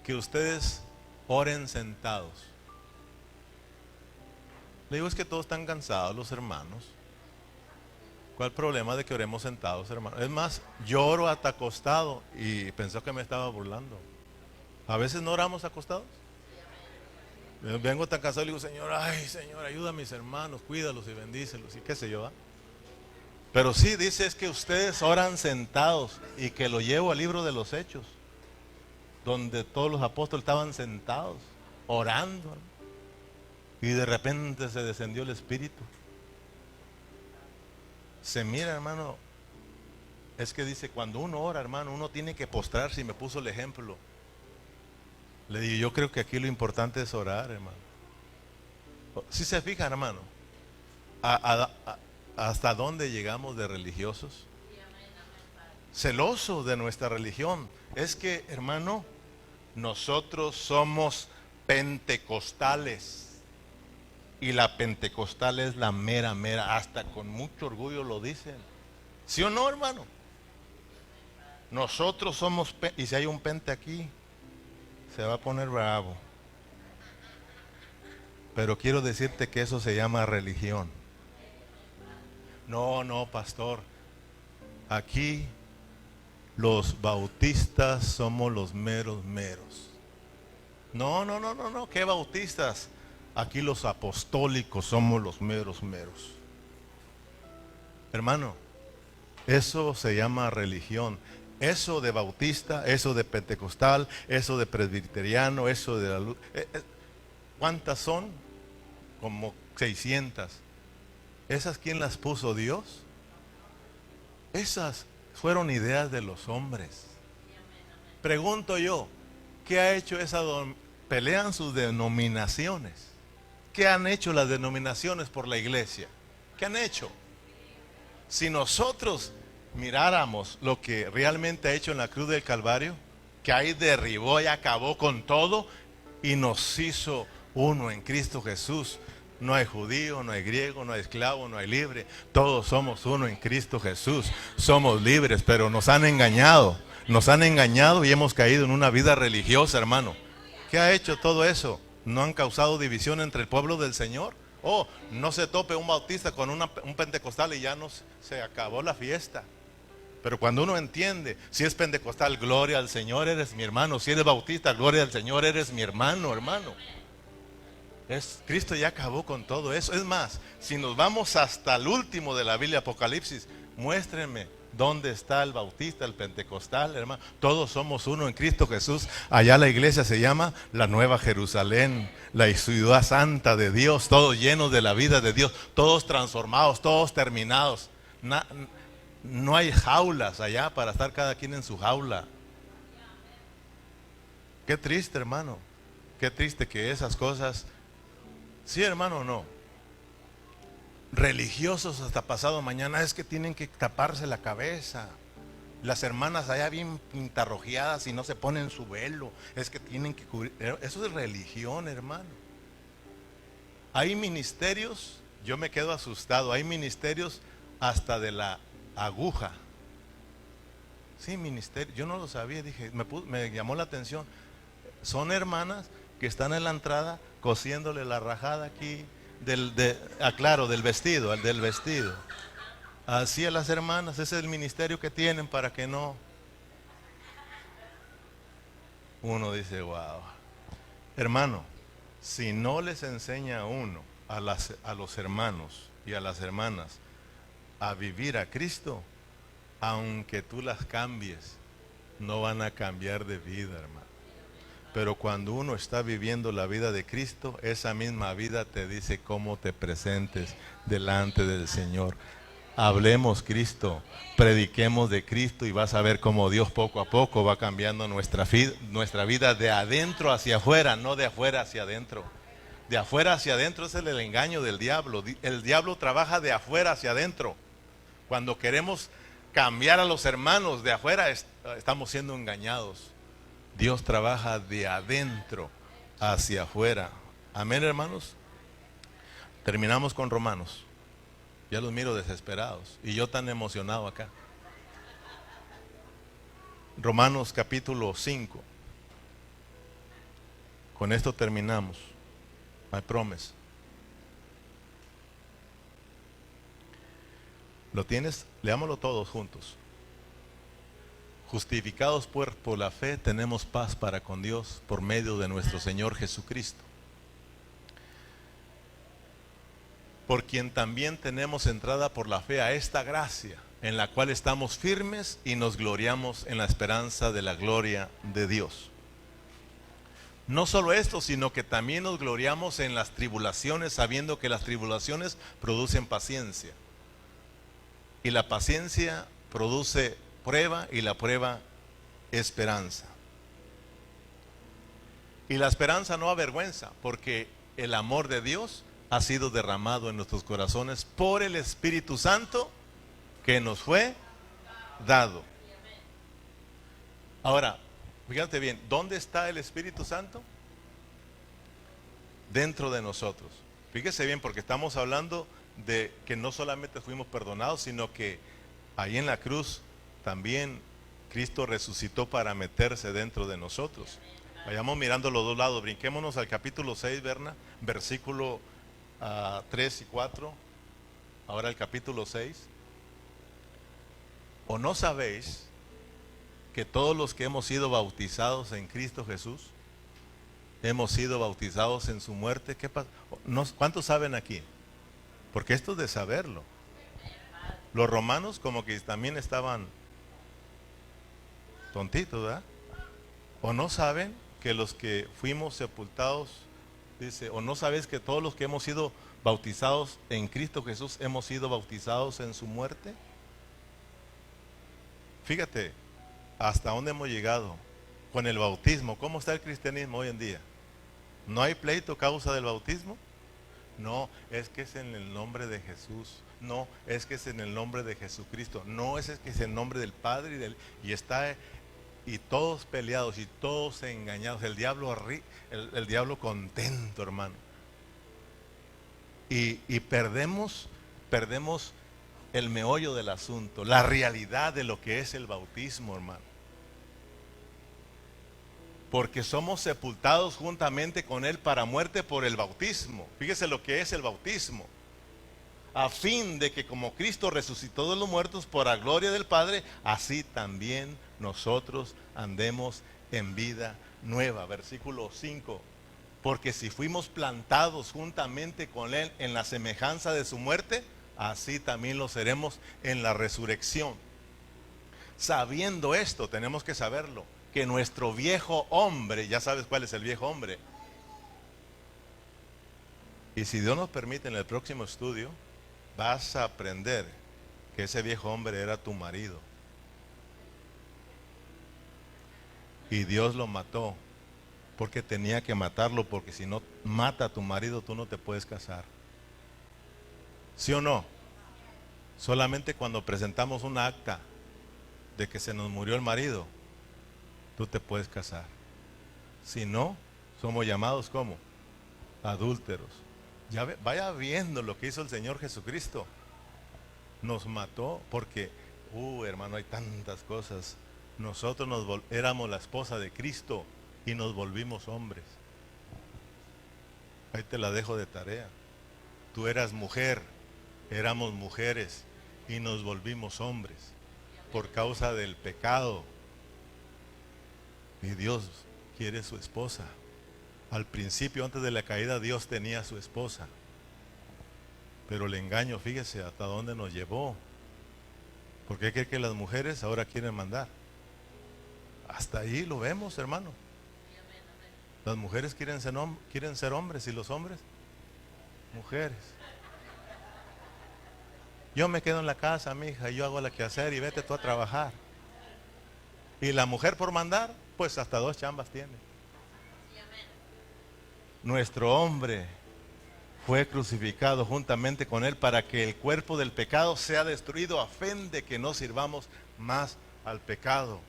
Que ustedes oren sentados. Le digo, es que todos están cansados los hermanos. ¿Cuál problema de que oremos sentados, hermano? Es más, yo oro hasta acostado y pensó que me estaba burlando. A veces no oramos acostados. Vengo tan cansado y le digo, Señor, ay, Señor, ayuda a mis hermanos, cuídalos y bendícelos y qué sé yo. Pero sí, dice es que ustedes oran sentados, y que lo llevo al libro de los Hechos, donde todos los apóstoles estaban sentados, orando, y de repente se descendió el Espíritu. Se mira, hermano, es que dice, cuando uno ora, hermano, uno tiene que postrarse, y me puso el ejemplo. Le digo, yo creo que aquí lo importante es orar, hermano. Si se fijan, hermano, ¿hasta dónde llegamos de religiosos? Celosos de nuestra religión. Es que, hermano, nosotros somos pentecostales. Y la pentecostal es la mera, hasta con mucho orgullo lo dicen. ¿Sí o no, hermano? Nosotros somos, y si hay un pente aquí, se va a poner bravo. Pero quiero decirte que eso se llama religión. No, pastor. Aquí los bautistas somos los meros. No, ¿qué bautistas? Aquí los apostólicos somos los meros. Hermano, eso se llama religión. Eso de bautista, eso de pentecostal, eso de presbiteriano, eso de la luz. ¿Cuántas son? Como 600. ¿Esas quién las puso? Dios. Esas fueron ideas de los hombres. Pregunto yo, ¿qué ha hecho esa? Pelean sus denominaciones. ¿Qué han hecho las denominaciones por la iglesia? ¿Qué han hecho? Si nosotros miráramos lo que realmente ha hecho en la cruz del Calvario, que ahí derribó y acabó con todo y nos hizo uno en Cristo Jesús. No hay judío, no hay griego, no hay esclavo, no hay libre. Todos somos uno en Cristo Jesús. Somos libres, pero nos han engañado. Nos han engañado y hemos caído en una vida religiosa, hermano. ¿Qué ha hecho todo eso? ¿No han causado división entre el pueblo del Señor? Oh, no se tope un bautista con un pentecostal y ya no se acabó la fiesta. Pero cuando uno entiende, si es pentecostal, gloria al Señor, eres mi hermano. Si eres bautista, gloria al Señor, eres mi hermano. Cristo ya acabó con todo eso. Es más, si nos vamos hasta el último de la Biblia, Apocalipsis, muéstrenme dónde está el bautista, el pentecostal, hermano. Todos somos uno en Cristo Jesús. Allá la iglesia se llama la Nueva Jerusalén, la ciudad santa de Dios, todos llenos de la vida de Dios, todos transformados, todos terminados. No hay jaulas allá para estar cada quien en su jaula. Qué triste, hermano. Qué triste que esas cosas. Sí, hermano, no. Religiosos hasta pasado mañana, es que tienen que taparse la cabeza. Las hermanas allá bien pintarrojeadas y no se ponen su velo. Es que tienen que cubrir. Eso es religión, hermano. Hay ministerios, yo me quedo asustado, hay ministerios hasta de la aguja. Sí, ministerio, yo no lo sabía, dije, me llamó la atención. Son hermanas que están en la entrada cosiéndole la rajada aquí claro, del vestido, al del vestido. Así a las hermanas, ese es el ministerio que tienen para que no. Uno dice, wow. Hermano, si no les enseña a uno, a los hermanos y a las hermanas, a vivir a Cristo, aunque tú las cambies, no van a cambiar de vida, hermano. Pero cuando uno está viviendo la vida de Cristo, esa misma vida te dice cómo te presentes delante del Señor. Hablemos Cristo, prediquemos de Cristo y vas a ver cómo Dios poco a poco va cambiando nuestra vida de adentro hacia afuera, no de afuera hacia adentro. De afuera hacia adentro es el engaño del diablo. El diablo trabaja de afuera hacia adentro. Cuando queremos cambiar a los hermanos de afuera, estamos siendo engañados. Dios trabaja de adentro hacia afuera. Amén, hermanos. Terminamos con Romanos. Ya los miro desesperados y yo tan emocionado acá. Romanos capítulo 5. Con esto terminamos. I promise. ¿Lo tienes? Leámoslo todos juntos. Justificados por la fe, tenemos paz para con Dios por medio de nuestro Señor Jesucristo, por quien también tenemos entrada por la fe a esta gracia, en la cual estamos firmes y nos gloriamos en la esperanza de la gloria de Dios. No solo esto, sino que también nos gloriamos en las tribulaciones, sabiendo que las tribulaciones producen paciencia. Y la paciencia produce prueba, y la prueba esperanza. Y la esperanza no avergüenza, porque el amor de Dios ha sido derramado en nuestros corazones por el Espíritu Santo que nos fue dado. Ahora, fíjate bien, ¿dónde está el Espíritu Santo? Dentro de nosotros. Fíjese bien, porque estamos hablando de que no solamente fuimos perdonados, sino que ahí en la cruz también Cristo resucitó para meterse dentro de nosotros. Vayamos mirando los dos lados, brinquémonos al capítulo 6, Berna, versículo 3 y 4. Ahora el capítulo 6. ¿O no sabéis que todos los que hemos sido bautizados en Cristo Jesús, hemos sido bautizados en su muerte? ¿Qué pasa? ¿Cuántos saben aquí? Porque esto es de saberlo. Los romanos como que también estaban tontitos, ¿verdad? ¿O no saben que los que fuimos sepultados, dice, o no sabes que todos los que hemos sido bautizados en Cristo Jesús hemos sido bautizados en su muerte? Fíjate hasta dónde hemos llegado con el bautismo. ¿Cómo está el cristianismo hoy en día? ¿No hay pleito a causa del bautismo? No, es que es en el nombre de Jesús. No, es que es en el nombre de Jesucristo. No, es que es en el nombre del Padre y todos peleados y todos engañados. El diablo contento, hermano. Y perdemos el meollo del asunto, la realidad de lo que es el bautismo, hermano. Porque somos sepultados juntamente con Él para muerte por el bautismo. Fíjese lo que es el bautismo. A fin de que como Cristo resucitó de los muertos por la gloria del Padre, así también nosotros andemos en vida nueva. Versículo 5. Porque si fuimos plantados juntamente con Él en la semejanza de su muerte, así también lo seremos en la resurrección. Sabiendo esto, tenemos que saberlo, que nuestro viejo hombre, ya sabes cuál es el viejo hombre. Y si Dios nos permite, en el próximo estudio vas a aprender que ese viejo hombre era tu marido. Y Dios lo mató porque tenía que matarlo, porque si no mata a tu marido tú no te puedes casar. ¿Sí o no? Solamente cuando presentamos un acta de que se nos murió el marido, tú te puedes casar. Si no, somos llamados como adúlteros. Vaya viendo lo que hizo el Señor Jesucristo. Nos mató porque, hermano, hay tantas cosas. Nosotros éramos la esposa de Cristo y nos volvimos hombres. Ahí te la dejo de tarea. Tú eras mujer, éramos mujeres y nos volvimos hombres por causa del pecado. Y Dios quiere su esposa. Al principio, antes de la caída, Dios tenía a su esposa. Pero el engaño, fíjese hasta dónde nos llevó. ¿Por qué cree que las mujeres ahora quieren mandar? Hasta ahí lo vemos, hermano. Las mujeres quieren ser hombres y los hombres, mujeres. Yo me quedo en la casa, mija, y yo hago la quehacer y vete tú a trabajar. Y la mujer por mandar, pues hasta 2 chambas tiene. Nuestro hombre fue crucificado juntamente con él para que el cuerpo del pecado sea destruido, a fin de que no sirvamos más al pecado.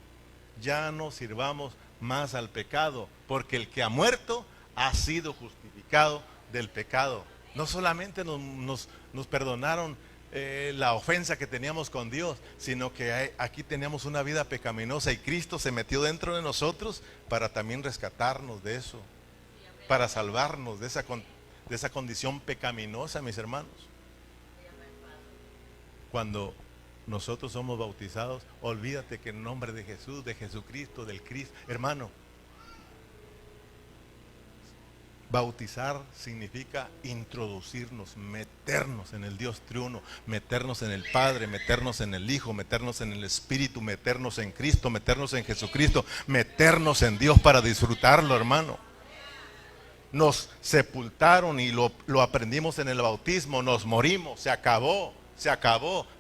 Ya no sirvamos más al pecado, porque el que ha muerto ha sido justificado del pecado. No solamente nos perdonaron la ofensa que teníamos con Dios, sino que aquí teníamos una vida pecaminosa y Cristo se metió dentro de nosotros para también rescatarnos de eso, para salvarnos de esa condición pecaminosa, mis hermanos. Cuando nosotros somos bautizados, olvídate que en nombre de Jesús, de Jesucristo, del Cristo, hermano, bautizar significa introducirnos, meternos en el Dios triuno, meternos en el Padre, meternos en el Hijo, meternos en el Espíritu, meternos en Cristo, meternos en Jesucristo, meternos en Dios para disfrutarlo, hermano. Nos sepultaron y lo aprendimos en el bautismo, nos morimos, se acabó,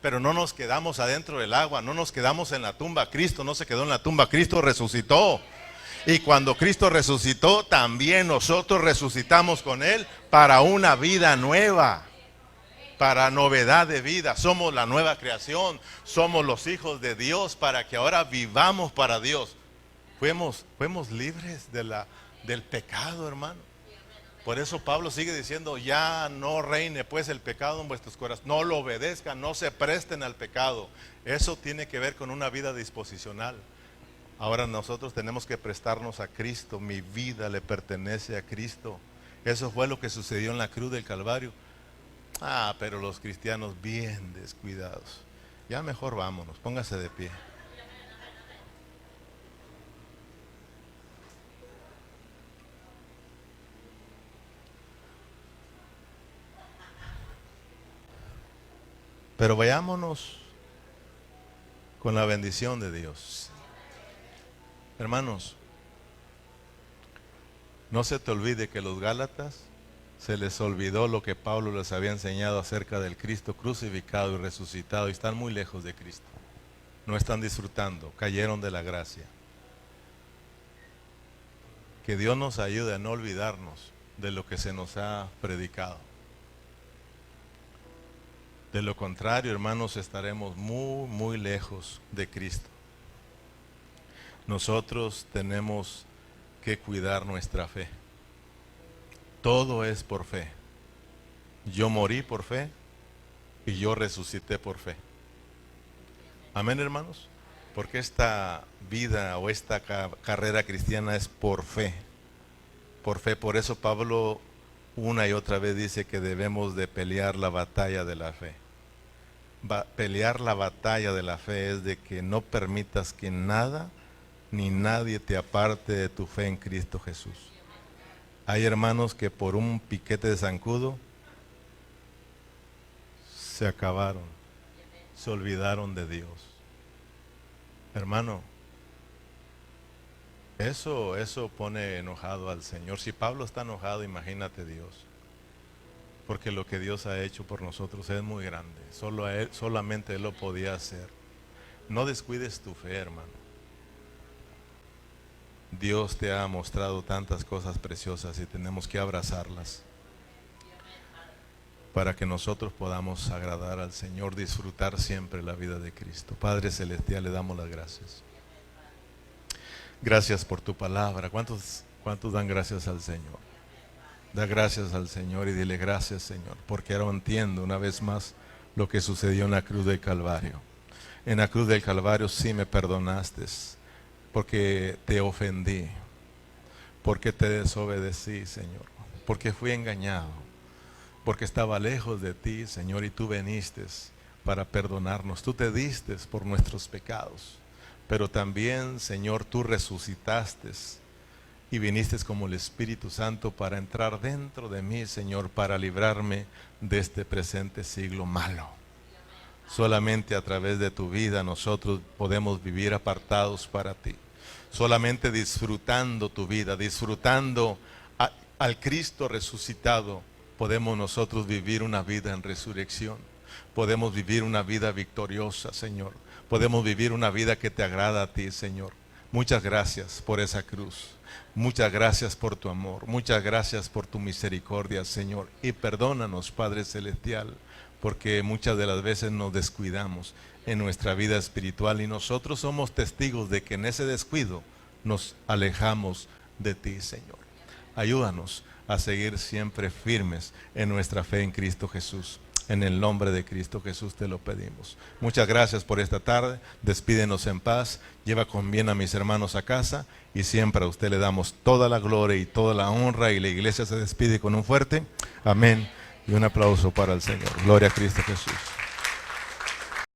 pero no nos quedamos adentro del agua, no nos quedamos en la tumba. Cristo no se quedó en la tumba, Cristo resucitó. Y cuando Cristo resucitó, también nosotros resucitamos con Él para una vida nueva, para novedad de vida. Somos la nueva creación, somos los hijos de Dios para que ahora vivamos para Dios. Fuimos libres del pecado, hermano. Por eso Pablo sigue diciendo, ya no reine pues el pecado en vuestros corazones, no lo obedezcan, no se presten al pecado. Eso tiene que ver con una vida disposicional. Ahora nosotros tenemos que prestarnos a Cristo, mi vida le pertenece a Cristo. Eso fue lo que sucedió en la cruz del Calvario. Pero los cristianos bien descuidados. Ya mejor vámonos, póngase de pie. Pero vayámonos con la bendición de Dios. Hermanos, no se te olvide que los Gálatas se les olvidó lo que Pablo les había enseñado acerca del Cristo crucificado y resucitado y están muy lejos de Cristo. No están disfrutando, cayeron de la gracia. Que Dios nos ayude a no olvidarnos de lo que se nos ha predicado. De lo contrario, hermanos, estaremos muy, muy lejos de Cristo. Nosotros tenemos que cuidar nuestra fe. Todo es por fe. Yo morí por fe y yo resucité por fe. Amén, hermanos. Porque esta vida o esta carrera cristiana es por fe. Por fe. Por eso Pablo una y otra vez dice que debemos de pelear la batalla de la fe. Pelear la batalla de la fe es de que no permitas que nada ni nadie te aparte de tu fe en Cristo Jesús. Hay hermanos que por un piquete de zancudo se acabaron, se olvidaron de Dios. Hermano, eso pone enojado al Señor. Si Pablo está enojado, imagínate Dios. Porque lo que Dios ha hecho por nosotros es muy grande. Solamente Él lo podía hacer. No descuides tu fe, hermano. Dios te ha mostrado tantas cosas preciosas y tenemos que abrazarlas. para que nosotros podamos agradar al Señor, disfrutar siempre la vida de Cristo. Padre Celestial, le damos las gracias. Gracias por tu palabra. ¿Cuántos dan gracias al Señor? Da gracias al Señor y dile gracias, Señor, porque ahora entiendo una vez más lo que sucedió en la cruz del Calvario. En la cruz del Calvario sí me perdonaste, porque te ofendí, porque te desobedecí, Señor, porque fui engañado, porque estaba lejos de ti, Señor, y tú viniste para perdonarnos. Tú te diste por nuestros pecados, pero también, Señor, tú resucitaste y viniste como el Espíritu Santo para entrar dentro de mí, Señor, para librarme de este presente siglo malo. Solamente a través de tu vida nosotros podemos vivir apartados para ti. Solamente disfrutando tu vida, disfrutando al Cristo resucitado, podemos nosotros vivir una vida en resurrección. Podemos vivir una vida victoriosa, Señor. Podemos vivir una vida que te agrada a ti, Señor. Muchas gracias por esa cruz. Muchas gracias por tu amor. Muchas gracias por tu misericordia, Señor. Y perdónanos, Padre Celestial, porque muchas de las veces nos descuidamos en nuestra vida espiritual y nosotros somos testigos de que en ese descuido nos alejamos de ti, Señor. Ayúdanos a seguir siempre firmes en nuestra fe en Cristo Jesús. En el nombre de Cristo Jesús te lo pedimos. Muchas gracias por esta tarde. Despídenos en paz. Lleva con bien a mis hermanos a casa. Y siempre a usted le damos toda la gloria y toda la honra. Y la iglesia se despide con un fuerte amén. Y un aplauso para el Señor. Gloria a Cristo Jesús.